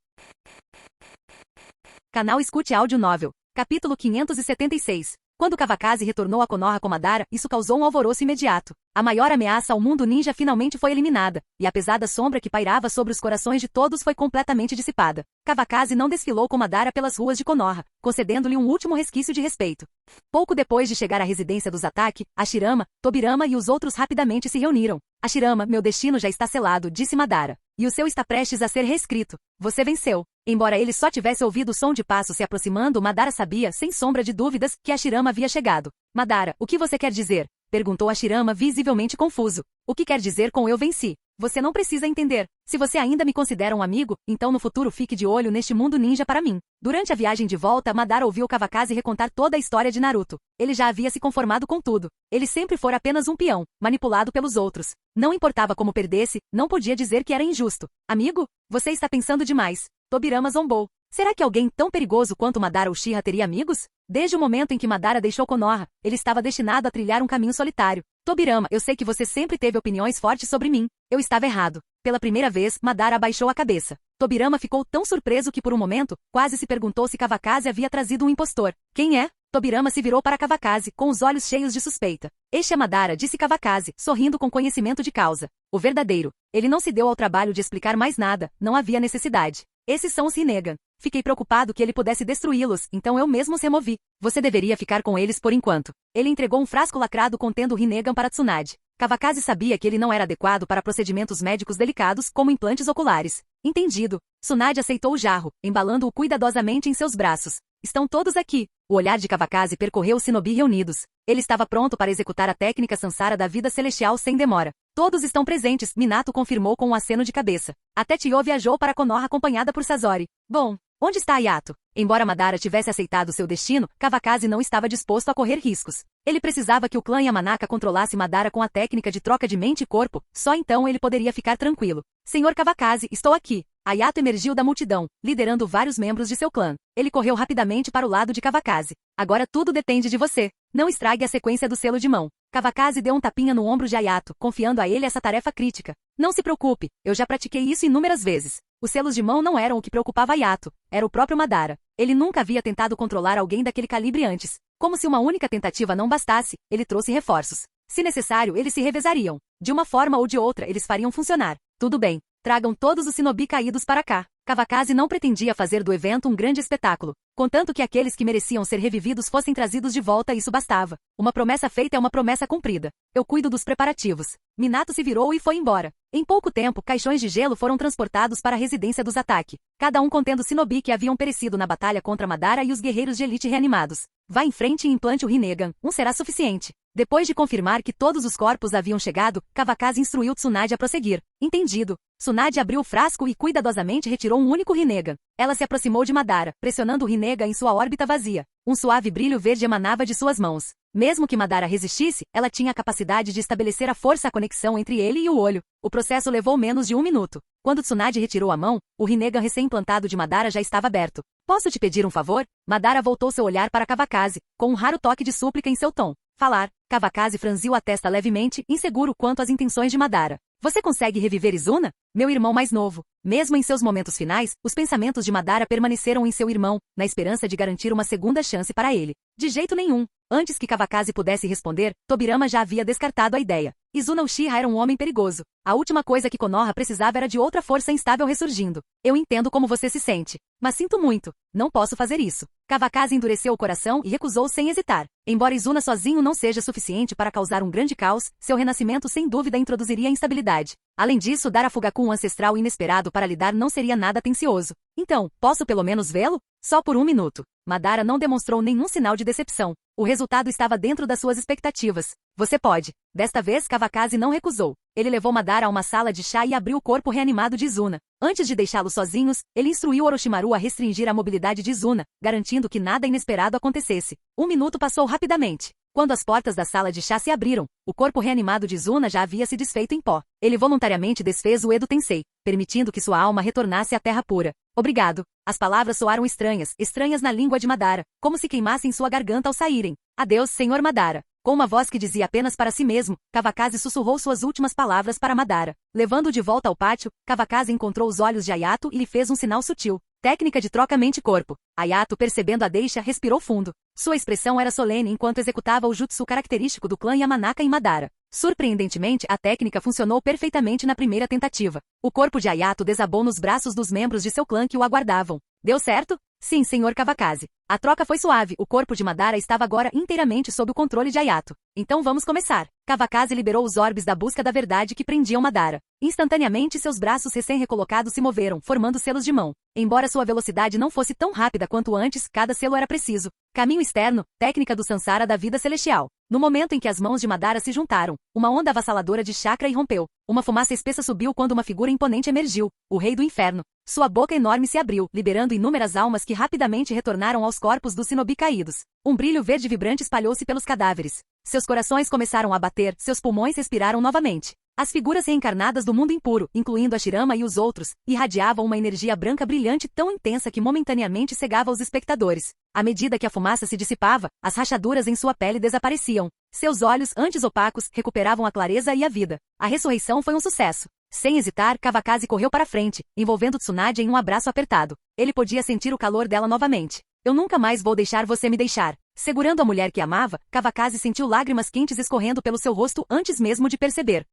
Canal Escute Áudio Novel. Capítulo 576. Quando Kavakazi retornou a Konoha com Madara, isso causou um alvoroço imediato. A maior ameaça ao mundo ninja finalmente foi eliminada, e a pesada sombra que pairava sobre os corações de todos foi completamente dissipada. Kavakazi não desfilou com Madara pelas ruas de Konoha, concedendo-lhe um último resquício de respeito. Pouco depois de chegar à residência dos Ataki, Hashirama, Tobirama e os outros rapidamente se reuniram. Hashirama, meu destino já está selado, disse Madara. E o seu está prestes a ser reescrito. Você venceu. Embora ele só tivesse ouvido o som de passos se aproximando, Madara sabia, sem sombra de dúvidas, que Hashirama havia chegado. Madara, o que você quer dizer? Perguntou Hashirama visivelmente confuso. O que quer dizer com eu venci? Você não precisa entender. Se você ainda me considera um amigo, então no futuro fique de olho neste mundo ninja para mim. Durante a viagem de volta, Madara ouviu Kavakazi recontar toda a história de Naruto. Ele já havia se conformado com tudo. Ele sempre fora apenas um peão, manipulado pelos outros. Não importava como perdesse, não podia dizer que era injusto. Amigo? Você está pensando demais. Tobirama zombou. Será que alguém tão perigoso quanto Madara Uchiha teria amigos? Desde o momento em que Madara deixou Konoha, ele estava destinado a trilhar um caminho solitário. Tobirama, eu sei que você sempre teve opiniões fortes sobre mim. Eu estava errado. Pela primeira vez, Madara abaixou a cabeça. Tobirama ficou tão surpreso que por um momento, quase se perguntou se Kavakazi havia trazido um impostor. Quem é? Tobirama se virou para Kavakazi, com os olhos cheios de suspeita. Este é Madara, disse Kavakazi, sorrindo com conhecimento de causa. O verdadeiro. Ele não se deu ao trabalho de explicar mais nada, não havia necessidade. Esses são os Rinnegan. Fiquei preocupado que ele pudesse destruí-los, então eu mesmo os removi. Você deveria ficar com eles por enquanto. Ele entregou um frasco lacrado contendo o Rinnegan para Tsunade. Kavakazi sabia que ele não era adequado para procedimentos médicos delicados, como implantes oculares. Entendido. Tsunade aceitou o jarro, embalando-o cuidadosamente em seus braços. Estão todos aqui. O olhar de Kavakazi percorreu os shinobi reunidos. Ele estava pronto para executar a técnica Sansara da vida celestial sem demora. Todos estão presentes, Minato confirmou com um aceno de cabeça. Até Tio viajou para Konoha acompanhada por Sasori. Bom, onde está Ayato? Embora Madara tivesse aceitado seu destino, Kavakazi não estava disposto a correr riscos. Ele precisava que o clã Yamanaka controlasse Madara com a técnica de troca de mente e corpo, só então ele poderia ficar tranquilo. Senhor Kavakazi, estou aqui. Ayato emergiu da multidão, liderando vários membros de seu clã. Ele correu rapidamente para o lado de Kavakazi. Agora tudo depende de você. Não estrague a sequência do selo de mão. Kavakazi deu um tapinha no ombro de Ayato, confiando a ele essa tarefa crítica. Não se preocupe, eu já pratiquei isso inúmeras vezes. Os selos de mão não eram o que preocupava Ayato, era o próprio Madara. Ele nunca havia tentado controlar alguém daquele calibre antes. Como se uma única tentativa não bastasse, ele trouxe reforços. Se necessário, eles se revezariam. De uma forma ou de outra, eles fariam funcionar. Tudo bem. Tragam todos os shinobi caídos para cá. Kavakazi não pretendia fazer do evento um grande espetáculo. Contanto que aqueles que mereciam ser revividos fossem trazidos de volta, isso bastava. Uma promessa feita é uma promessa cumprida. Eu cuido dos preparativos. Minato se virou e foi embora. Em pouco tempo, caixões de gelo foram transportados para a residência dos Ataki. Cada um contendo shinobi que haviam perecido na batalha contra Madara e os guerreiros de elite reanimados. Vá em frente e implante o Rinnegan, um será suficiente. Depois de confirmar que todos os corpos haviam chegado, Kavakazi instruiu Tsunade a prosseguir. Entendido. Tsunade abriu o frasco e cuidadosamente retirou um único Rinnegan. Ela se aproximou de Madara, pressionando o Rinnegan em sua órbita vazia. Um suave brilho verde emanava de suas mãos. Mesmo que Madara resistisse, ela tinha a capacidade de estabelecer a força, a conexão entre ele e o olho. O processo levou menos de 1 minuto. Quando Tsunade retirou a mão, o Rinnegan recém-implantado de Madara já estava aberto. Posso te pedir um favor? Madara voltou seu olhar para Kavakazi, com um raro toque de súplica em seu tom. Falar. Kavakazi franziu a testa levemente, inseguro quanto às intenções de Madara. Você consegue reviver Izuna? Meu irmão mais novo. Mesmo em seus momentos finais, os pensamentos de Madara permaneceram em seu irmão, na esperança de garantir uma segunda chance para ele. De jeito nenhum. Antes que Kavakazi pudesse responder, Tobirama já havia descartado a ideia. Izuna Uchiha era um homem perigoso. A última coisa que Konoha precisava era de outra força instável ressurgindo. Eu entendo como você se sente. Mas sinto muito. Não posso fazer isso. Kavakazi endureceu o coração e recusou sem hesitar. Embora Izuna sozinho não seja suficiente para causar um grande caos, seu renascimento sem dúvida introduziria instabilidade. Além disso, dar a Fugaku um ancestral inesperado para lidar não seria nada atencioso. Então, posso pelo menos vê-lo? Só por 1 minuto. Madara não demonstrou nenhum sinal de decepção. O resultado estava dentro das suas expectativas. Você pode. Desta vez, Kawakaze não recusou. Ele levou Madara a uma sala de chá e abriu o corpo reanimado de Izuna. Antes de deixá-los sozinhos, ele instruiu Orochimaru a restringir a mobilidade de Izuna, garantindo que nada inesperado acontecesse. 1 minuto passou rapidamente. Quando as portas da sala de chá se abriram, o corpo reanimado de Izuna já havia se desfeito em pó. Ele voluntariamente desfez o Edo Tensei, permitindo que sua alma retornasse à terra pura. Obrigado. As palavras soaram estranhas na língua de Madara, como se queimassem sua garganta ao saírem. Adeus, Senhor Madara. Com uma voz que dizia apenas para si mesmo, Kawakaze sussurrou suas últimas palavras para Madara. Levando-o de volta ao pátio, Kawakaze encontrou os olhos de Ayato e lhe fez um sinal sutil. Técnica de troca mente-corpo. Ayato, percebendo a deixa, respirou fundo. Sua expressão era solene enquanto executava o jutsu característico do clã Yamanaka em Madara. Surpreendentemente, a técnica funcionou perfeitamente na primeira tentativa. O corpo de Ayato desabou nos braços dos membros de seu clã que o aguardavam. Deu certo? Sim, Sr. Kawakaze. A troca foi suave, o corpo de Madara estava agora inteiramente sob o controle de Ayato. Então vamos começar. Kawakaze liberou os orbes da busca da verdade que prendiam Madara. Instantaneamente seus braços recém-recolocados se moveram, formando selos de mão. Embora sua velocidade não fosse tão rápida quanto antes, cada selo era preciso. Caminho externo, técnica do Sansara da vida celestial. No momento em que as mãos de Madara se juntaram, uma onda avassaladora de chakra irrompeu. Uma fumaça espessa subiu quando uma figura imponente emergiu, o Rei do Inferno. Sua boca enorme se abriu, liberando inúmeras almas que rapidamente retornaram aos corpos dos shinobi caídos. Um brilho verde vibrante espalhou-se pelos cadáveres. Seus corações começaram a bater, seus pulmões respiraram novamente. As figuras reencarnadas do mundo impuro, incluindo a Shirama e os outros, irradiavam uma energia branca brilhante tão intensa que momentaneamente cegava os espectadores. À medida que a fumaça se dissipava, as rachaduras em sua pele desapareciam. Seus olhos, antes opacos, recuperavam a clareza e a vida. A ressurreição foi um sucesso. Sem hesitar, Kawakaze correu para frente, envolvendo Tsunade em um abraço apertado. Ele podia sentir o calor dela novamente. Eu nunca mais vou deixar você me deixar. Segurando a mulher que amava, Kawakaze sentiu lágrimas quentes escorrendo pelo seu rosto antes mesmo de perceber.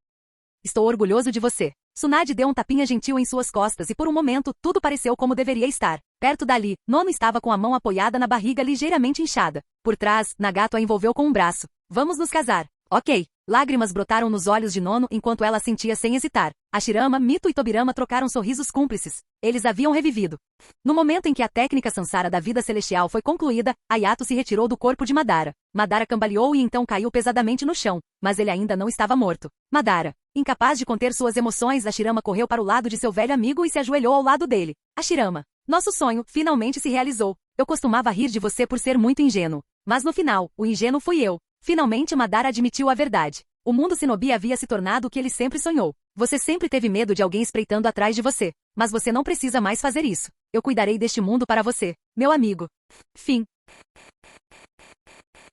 Estou orgulhoso de você. Tsunade deu um tapinha gentil em suas costas e por um momento, tudo pareceu como deveria estar. Perto dali, Nono estava com a mão apoiada na barriga ligeiramente inchada. Por trás, Nagato a envolveu com um braço. Vamos nos casar. Ok. Lágrimas brotaram nos olhos de Nono enquanto ela sentia sem hesitar. A Shirama, Mito e Tobirama trocaram sorrisos cúmplices. Eles haviam revivido. No momento em que a técnica Sansara da vida celestial foi concluída, Ayato se retirou do corpo de Madara. Madara cambaleou e então caiu pesadamente no chão, mas ele ainda não estava morto. Madara. Incapaz de conter suas emoções, a Shirama correu para o lado de seu velho amigo e se ajoelhou ao lado dele. A Shirama. Nosso sonho, finalmente se realizou. Eu costumava rir de você por ser muito ingênuo. Mas no final, o ingênuo fui eu. Finalmente Madara admitiu a verdade. O mundo shinobi havia se tornado o que ele sempre sonhou. Você sempre teve medo de alguém espreitando atrás de você. Mas você não precisa mais fazer isso. Eu cuidarei deste mundo para você, meu amigo. Fim.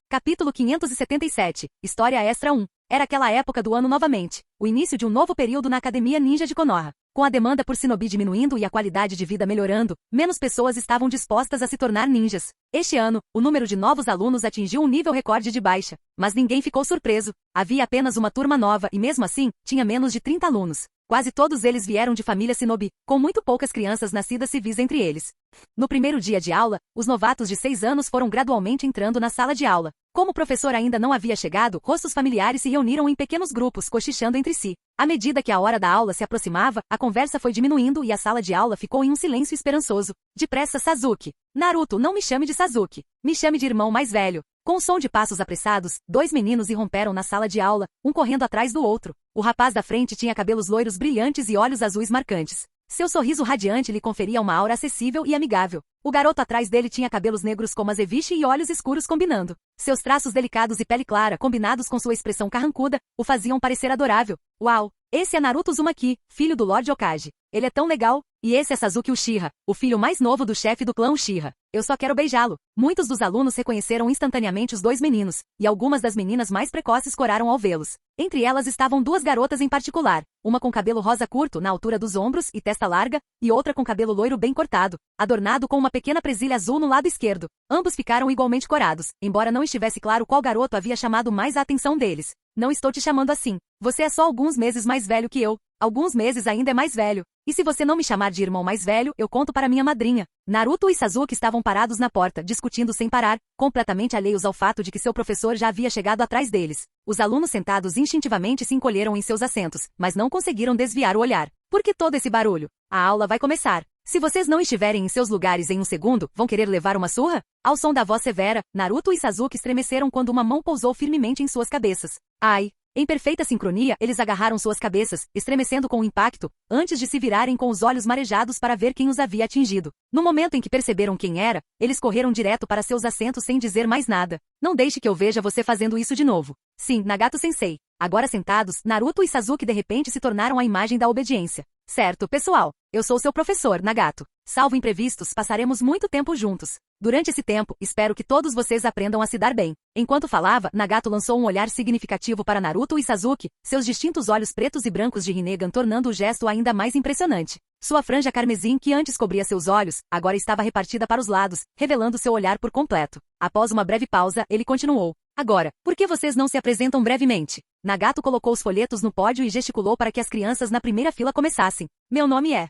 Capítulo 577. História Extra 1. Era aquela época do ano novamente, o início de um novo período na Academia Ninja de Konoha. Com a demanda por shinobi diminuindo e a qualidade de vida melhorando, menos pessoas estavam dispostas a se tornar ninjas. Este ano, o número de novos alunos atingiu um nível recorde de baixa. Mas ninguém ficou surpreso. Havia apenas uma turma nova e mesmo assim, tinha menos de 30 alunos. Quase todos eles vieram de famílias shinobi, com muito poucas crianças nascidas civis entre eles. No primeiro dia de aula, os novatos de 6 anos foram gradualmente entrando na sala de aula. Como o professor ainda não havia chegado, rostos familiares se reuniram em pequenos grupos, cochichando entre si. À medida que a hora da aula se aproximava, a conversa foi diminuindo e a sala de aula ficou em um silêncio esperançoso. Depressa, Sasuke. Naruto, não me chame de Sasuke. Me chame de irmão mais velho. Com um som de passos apressados, 2 meninos irromperam na sala de aula, um correndo atrás do outro. O rapaz da frente tinha cabelos loiros brilhantes e olhos azuis marcantes. Seu sorriso radiante lhe conferia uma aura acessível e amigável. O garoto atrás dele tinha cabelos negros como azeviche e olhos escuros combinando. Seus traços delicados e pele clara, combinados com sua expressão carrancuda, o faziam parecer adorável. Uau! Esse é Naruto Uzumaki, filho do Lord Hokage. Ele é tão legal. E esse é Sasuke Uchiha, o filho mais novo do chefe do clã Uchiha. Eu só quero beijá-lo. Muitos dos alunos reconheceram instantaneamente os 2 meninos, e algumas das meninas mais precoces coraram ao vê-los. Entre elas estavam 2 garotas em particular, uma com cabelo rosa curto na altura dos ombros e testa larga, e outra com cabelo loiro bem cortado, adornado com uma pequena presilha azul no lado esquerdo. Ambos ficaram igualmente corados, embora não estivesse claro qual garoto havia chamado mais a atenção deles. Não estou te chamando assim. Você é só alguns meses mais velho que eu. Alguns meses ainda é mais velho. E se você não me chamar de irmão mais velho, eu conto para minha madrinha. Naruto e Sasuke estavam parados na porta, discutindo sem parar, completamente alheios ao fato de que seu professor já havia chegado atrás deles. Os alunos sentados instintivamente se encolheram em seus assentos, mas não conseguiram desviar o olhar. Por que todo esse barulho? A aula vai começar. Se vocês não estiverem em seus lugares em um segundo, vão querer levar uma surra? Ao som da voz severa, Naruto e Sasuke estremeceram quando uma mão pousou firmemente em suas cabeças. Ai! Em perfeita sincronia, eles agarraram suas cabeças, estremecendo com o impacto, antes de se virarem com os olhos marejados para ver quem os havia atingido. No momento em que perceberam quem era, eles correram direto para seus assentos sem dizer mais nada. Não deixe que eu veja você fazendo isso de novo. Sim, Nagato-sensei. Agora sentados, Naruto e Sasuke de repente se tornaram a imagem da obediência. Certo, pessoal. Eu sou seu professor, Nagato. Salvo imprevistos, passaremos muito tempo juntos. Durante esse tempo, espero que todos vocês aprendam a se dar bem. Enquanto falava, Nagato lançou um olhar significativo para Naruto e Sasuke, seus distintos olhos pretos e brancos de Rinnegan tornando o gesto ainda mais impressionante. Sua franja carmesim que antes cobria seus olhos, agora estava repartida para os lados, revelando seu olhar por completo. Após uma breve pausa, ele continuou. Agora, por que vocês não se apresentam brevemente? Nagato colocou os folhetos no pódio e gesticulou para que as crianças na primeira fila começassem. Meu nome é.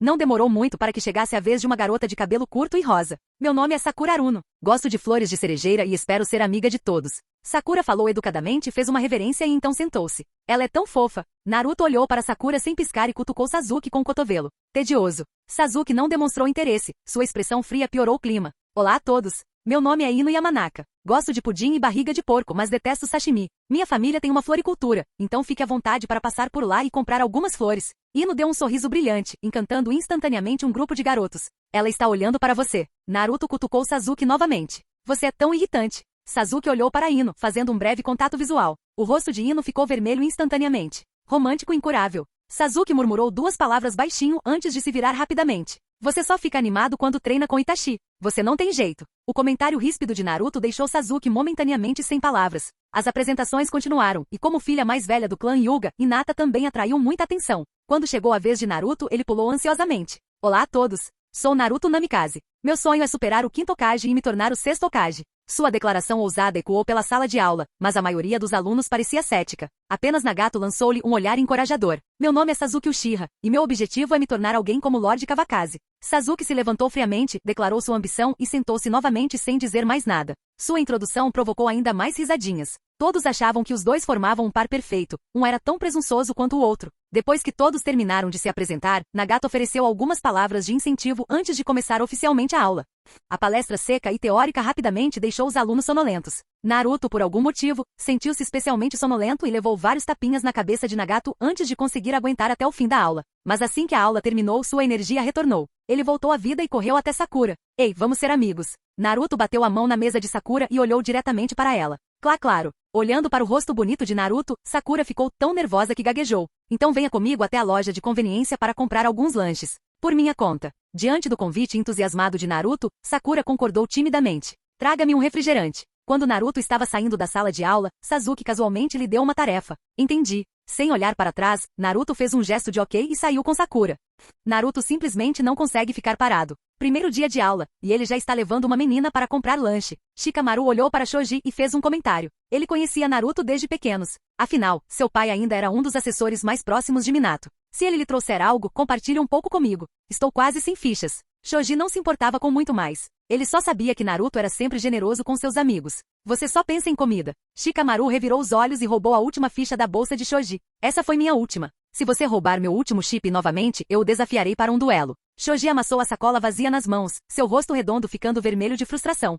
Não demorou muito para que chegasse a vez de uma garota de cabelo curto e rosa. Meu nome é Sakura Aruno. Gosto de flores de cerejeira e espero ser amiga de todos. Sakura falou educadamente e fez uma reverência e então sentou-se. Ela é tão fofa. Naruto olhou para Sakura sem piscar e cutucou Sasuke com o cotovelo. Tedioso. Sasuke não demonstrou interesse. Sua expressão fria piorou o clima. Olá a todos. Meu nome é Ino Yamanaka. Gosto de pudim e barriga de porco, mas detesto sashimi. Minha família tem uma floricultura, então fique à vontade para passar por lá e comprar algumas flores. Ino deu um sorriso brilhante, encantando instantaneamente um grupo de garotos. Ela está olhando para você. Naruto cutucou Sasuke novamente. Você é tão irritante. Sasuke olhou para Ino, fazendo um breve contato visual. O rosto de Ino ficou vermelho instantaneamente. Romântico incurável. Sasuke murmurou duas palavras baixinho antes de se virar rapidamente. Você só fica animado quando treina com Itachi. Você não tem jeito. O comentário ríspido de Naruto deixou Sasuke momentaneamente sem palavras. As apresentações continuaram, e como filha mais velha do clã Hyuga, Hinata também atraiu muita atenção. Quando chegou a vez de Naruto, ele pulou ansiosamente. Olá a todos. Sou Naruto Namikaze. Meu sonho é superar o 5º Hokage e me tornar o 6º Hokage. Sua declaração ousada ecoou pela sala de aula, mas a maioria dos alunos parecia cética. Apenas Nagato lançou-lhe um olhar encorajador. Meu nome é Sasuke Uchiha, e meu objetivo é me tornar alguém como Lord Kawakaze. Sasuke se levantou friamente, declarou sua ambição e sentou-se novamente sem dizer mais nada. Sua introdução provocou ainda mais risadinhas. Todos achavam que os dois formavam um par perfeito, um era tão presunçoso quanto o outro. Depois que todos terminaram de se apresentar, Nagato ofereceu algumas palavras de incentivo antes de começar oficialmente a aula. A palestra seca e teórica rapidamente deixou os alunos sonolentos. Naruto, por algum motivo, sentiu-se especialmente sonolento e levou vários tapinhas na cabeça de Nagato antes de conseguir aguentar até o fim da aula. Mas assim que a aula terminou, sua energia retornou. Ele voltou à vida e correu até Sakura. Ei, vamos ser amigos. Naruto bateu a mão na mesa de Sakura e olhou diretamente para ela. Claro. Olhando para o rosto bonito de Naruto, Sakura ficou tão nervosa que gaguejou. Então venha comigo até a loja de conveniência para comprar alguns lanches. Por minha conta. Diante do convite entusiasmado de Naruto, Sakura concordou timidamente. Traga-me um refrigerante. Quando Naruto estava saindo da sala de aula, Sasuke casualmente lhe deu uma tarefa. Entendi. Sem olhar para trás, Naruto fez um gesto de ok e saiu com Sakura. Naruto simplesmente não consegue ficar parado. Primeiro dia de aula, e ele já está levando uma menina para comprar lanche. Shikamaru olhou para Shoji e fez um comentário. Ele conhecia Naruto desde pequenos. Afinal, seu pai ainda era um dos assessores mais próximos de Minato. Se ele lhe trouxer algo, compartilhe um pouco comigo. Estou quase sem fichas. Shoji não se importava com muito mais. Ele só sabia que Naruto era sempre generoso com seus amigos. Você só pensa em comida. Shikamaru revirou os olhos e roubou a última ficha da bolsa de Shoji. Essa foi minha última. Se você roubar meu último chip novamente, eu o desafiarei para um duelo. Shoji amassou a sacola vazia nas mãos, seu rosto redondo ficando vermelho de frustração.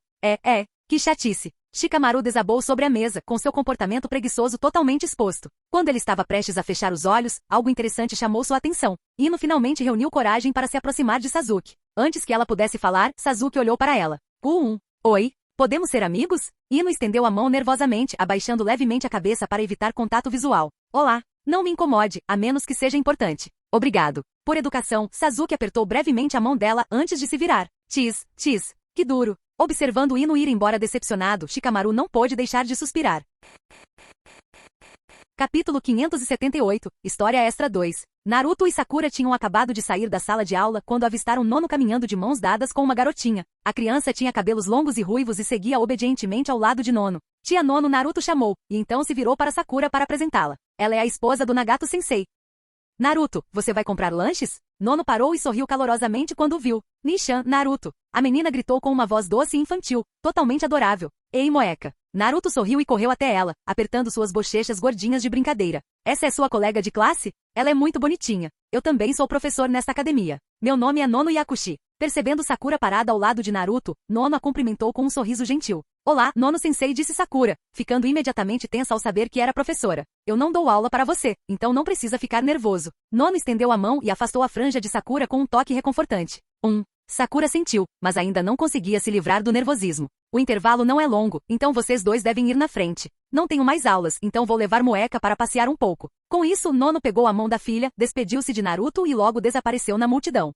Que chatice. Shikamaru desabou sobre a mesa, com seu comportamento preguiçoso totalmente exposto. Quando ele estava prestes a fechar os olhos, algo interessante chamou sua atenção. Ino finalmente reuniu coragem para se aproximar de Sasuke. Antes que ela pudesse falar, Sasuke olhou para ela. Oi? Podemos ser amigos? Ino estendeu a mão nervosamente, abaixando levemente a cabeça para evitar contato visual. Olá. Não me incomode, a menos que seja importante. Obrigado. Por educação, Sasuke apertou brevemente a mão dela antes de se virar. Que duro. Observando Ino ir embora decepcionado, Shikamaru não pôde deixar de suspirar. Capítulo 578, História Extra 2. Naruto e Sakura tinham acabado de sair da sala de aula quando avistaram Nono caminhando de mãos dadas com uma garotinha. A criança tinha cabelos longos e ruivos e seguia obedientemente ao lado de Nono. Tia Nono Naruto chamou, e então se virou para Sakura para apresentá-la. Ela é a esposa do Nagato-sensei. Naruto, você vai comprar lanches? Nono parou e sorriu calorosamente quando o viu. Nishan, Naruto. A menina gritou com uma voz doce e infantil, totalmente adorável. Ei, moeca. Naruto sorriu e correu até ela, apertando suas bochechas gordinhas de brincadeira. Essa é sua colega de classe? Ela é muito bonitinha. Eu também sou professor nesta academia. Meu nome é Nono Yakushi. Percebendo Sakura parada ao lado de Naruto, Nono a cumprimentou com um sorriso gentil. Olá, Nono-sensei, disse Sakura, ficando imediatamente tensa ao saber que era professora. Eu não dou aula para você, então não precisa ficar nervoso. Nono estendeu a mão e afastou a franja de Sakura com um toque reconfortante. Sakura sentiu, mas ainda não conseguia se livrar do nervosismo. O intervalo não é longo, então vocês dois devem ir na frente. Não tenho mais aulas, então vou levar Moeka para passear um pouco. Com isso, Nono pegou a mão da filha, despediu-se de Naruto e logo desapareceu na multidão.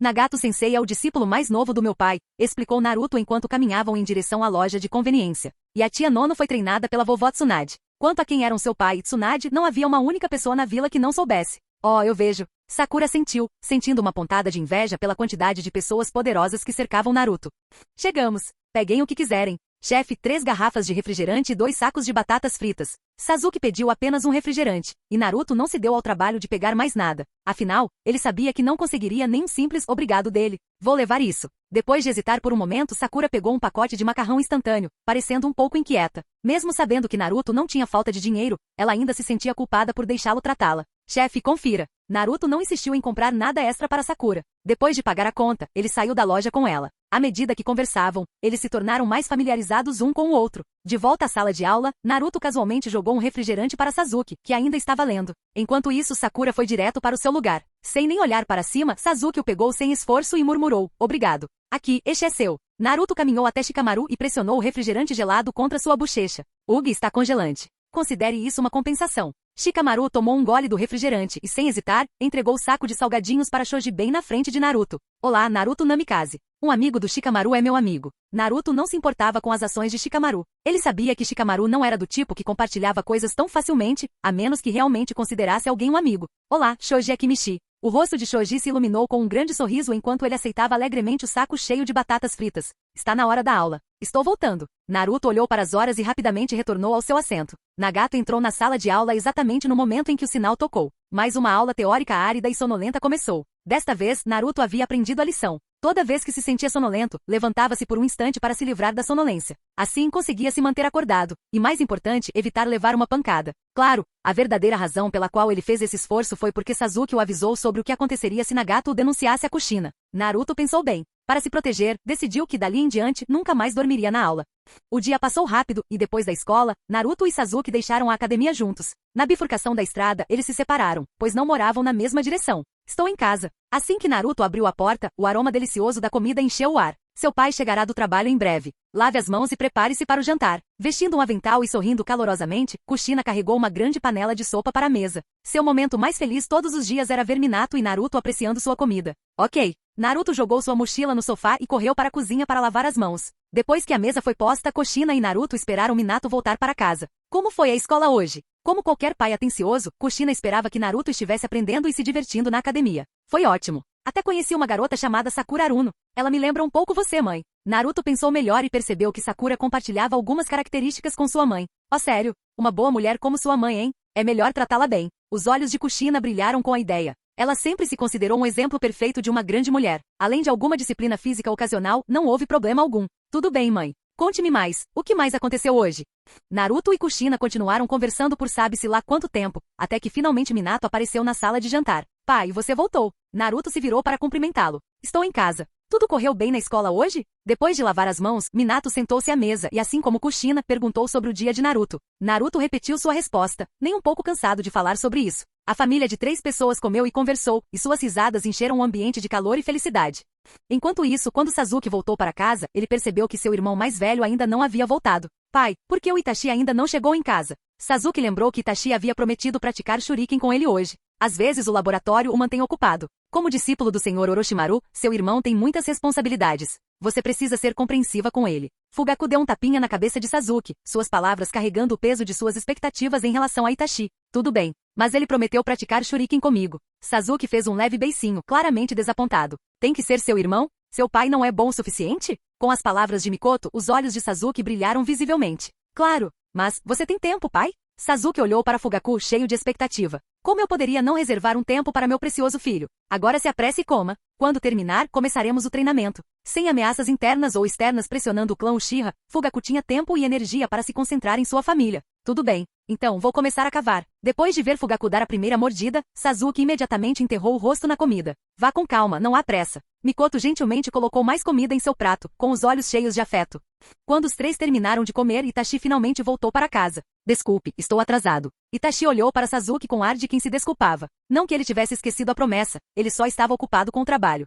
Nagato-sensei é o discípulo mais novo do meu pai, explicou Naruto enquanto caminhavam em direção à loja de conveniência. E a tia Nono foi treinada pela vovó Tsunade. Quanto a quem eram seu pai e Tsunade, não havia uma única pessoa na vila que não soubesse. Oh, eu vejo. Sakura sentiu, sentindo uma pontada de inveja pela quantidade de pessoas poderosas que cercavam Naruto. Chegamos. Peguem o que quiserem. Chefe, 3 garrafas de refrigerante e 2 sacos de batatas fritas. Sasuke pediu apenas um refrigerante, e Naruto não se deu ao trabalho de pegar mais nada. Afinal, ele sabia que não conseguiria nem um simples obrigado dele. Vou levar isso. Depois de hesitar por um momento, Sakura pegou um pacote de macarrão instantâneo, parecendo um pouco inquieta. Mesmo sabendo que Naruto não tinha falta de dinheiro, ela ainda se sentia culpada por deixá-lo tratá-la. Chefe, confira. Naruto não insistiu em comprar nada extra para Sakura. Depois de pagar a conta, ele saiu da loja com ela. À medida que conversavam, eles se tornaram mais familiarizados um com o outro. De volta à sala de aula, Naruto casualmente jogou um refrigerante para Sasuke, que ainda estava lendo. Enquanto isso, Sakura foi direto para o seu lugar. Sem nem olhar para cima, Sasuke o pegou sem esforço e murmurou, obrigado. Aqui, este é seu. Naruto caminhou até Shikamaru e pressionou o refrigerante gelado contra sua bochecha. Ugi está congelante. Considere isso uma compensação. Shikamaru tomou um gole do refrigerante e, sem hesitar, entregou o saco de salgadinhos para Choji bem na frente de Naruto. Olá, Naruto Namikaze. Um amigo do Shikamaru é meu amigo. Naruto não se importava com as ações de Shikamaru. Ele sabia que Shikamaru não era do tipo que compartilhava coisas tão facilmente, a menos que realmente considerasse alguém um amigo. Olá, Choji Akimichi. O rosto de Choji se iluminou com um grande sorriso enquanto ele aceitava alegremente o saco cheio de batatas fritas. Está na hora da aula. Estou voltando. Naruto olhou para as horas e rapidamente retornou ao seu assento. Nagato entrou na sala de aula exatamente no momento em que o sinal tocou. Mais uma aula teórica árida e sonolenta começou. Desta vez, Naruto havia aprendido a lição. Toda vez que se sentia sonolento, levantava-se por um instante para se livrar da sonolência. Assim conseguia se manter acordado, e mais importante, evitar levar uma pancada. Claro, a verdadeira razão pela qual ele fez esse esforço foi porque Sasuke o avisou sobre o que aconteceria se Nagato o denunciasse a Kushina. Naruto pensou bem. Para se proteger, decidiu que dali em diante nunca mais dormiria na aula. O dia passou rápido, e depois da escola, Naruto e Sasuke deixaram a academia juntos. Na bifurcação da estrada, eles se separaram, pois não moravam na mesma direção. Estou em casa. Assim que Naruto abriu a porta, o aroma delicioso da comida encheu o ar. Seu pai chegará do trabalho em breve. Lave as mãos e prepare-se para o jantar. Vestindo um avental e sorrindo calorosamente, Kushina carregou uma grande panela de sopa para a mesa. Seu momento mais feliz todos os dias era ver Minato e Naruto apreciando sua comida. Ok. Naruto jogou sua mochila no sofá e correu para a cozinha para lavar as mãos. Depois que a mesa foi posta, Kushina e Naruto esperaram Minato voltar para casa. Como foi a escola hoje? Como qualquer pai atencioso, Kushina esperava que Naruto estivesse aprendendo e se divertindo na academia. Foi ótimo. Até conheci uma garota chamada Sakura Aruno. Ela me lembra um pouco você, mãe. Naruto pensou melhor e percebeu que Sakura compartilhava algumas características com sua mãe. Oh, sério? Uma boa mulher como sua mãe, hein? É melhor tratá-la bem. Os olhos de Kushina brilharam com a ideia. Ela sempre se considerou um exemplo perfeito de uma grande mulher. Além de alguma disciplina física ocasional, não houve problema algum. Tudo bem, mãe. Conte-me mais. O que mais aconteceu hoje? Naruto e Kushina continuaram conversando por sabe-se lá quanto tempo, até que finalmente Minato apareceu na sala de jantar. Pai, você voltou. Naruto se virou para cumprimentá-lo. Estou em casa. Tudo correu bem na escola hoje? Depois de lavar as mãos, Minato sentou-se à mesa e, assim como Kushina, perguntou sobre o dia de Naruto. Naruto repetiu sua resposta, nem um pouco cansado de falar sobre isso. A família de 3 pessoas comeu e conversou, e suas risadas encheram o ambiente de calor e felicidade. Enquanto isso, quando Sasuke voltou para casa, ele percebeu que seu irmão mais velho ainda não havia voltado. Pai, por que o Itachi ainda não chegou em casa? Sasuke lembrou que Itachi havia prometido praticar Shuriken com ele hoje. Às vezes o laboratório o mantém ocupado. Como discípulo do Sr. Orochimaru, seu irmão tem muitas responsabilidades. Você precisa ser compreensiva com ele. Fugaku deu um tapinha na cabeça de Sasuke, suas palavras carregando o peso de suas expectativas em relação a Itachi. Tudo bem, mas ele prometeu praticar Shuriken comigo. Sasuke fez um leve beicinho, claramente desapontado. Tem que ser seu irmão? Seu pai não é bom o suficiente? Com as palavras de Mikoto, os olhos de Sasuke brilharam visivelmente. Claro, mas você tem tempo, pai? Sasuke olhou para Fugaku cheio de expectativa. Como eu poderia não reservar um tempo para meu precioso filho? Agora se apresse e coma. Quando terminar, começaremos o treinamento. Sem ameaças internas ou externas pressionando o clã Uchiha, Fugaku tinha tempo e energia para se concentrar em sua família. Tudo bem. Então vou começar a cavar. Depois de ver Fugaku dar a primeira mordida, Sasuke imediatamente enterrou o rosto na comida. Vá com calma, não há pressa. Mikoto gentilmente colocou mais comida em seu prato, com os olhos cheios de afeto. Quando os três terminaram de comer, Itachi finalmente voltou para casa. Desculpe, estou atrasado. Itachi olhou para Sasuke com ar de quem se desculpava. Não que ele tivesse esquecido a promessa, ele só estava ocupado com o trabalho.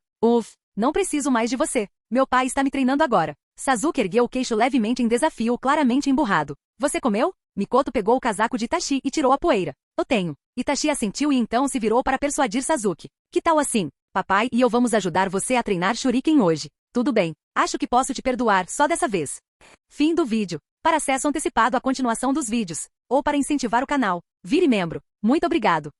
Não preciso mais de você. Meu pai está me treinando agora. Sasuke ergueu o queixo levemente em desafio, claramente emburrado. Você comeu? Mikoto pegou o casaco de Itachi e tirou a poeira. Eu tenho. Itachi assentiu e então se virou para persuadir Sasuke. Que tal assim? Papai e eu vamos ajudar você a treinar Shuriken hoje. Tudo bem. Acho que posso te perdoar só dessa vez. Fim do vídeo. Para acesso antecipado à continuação dos vídeos, ou para incentivar o canal, vire membro. Muito obrigado.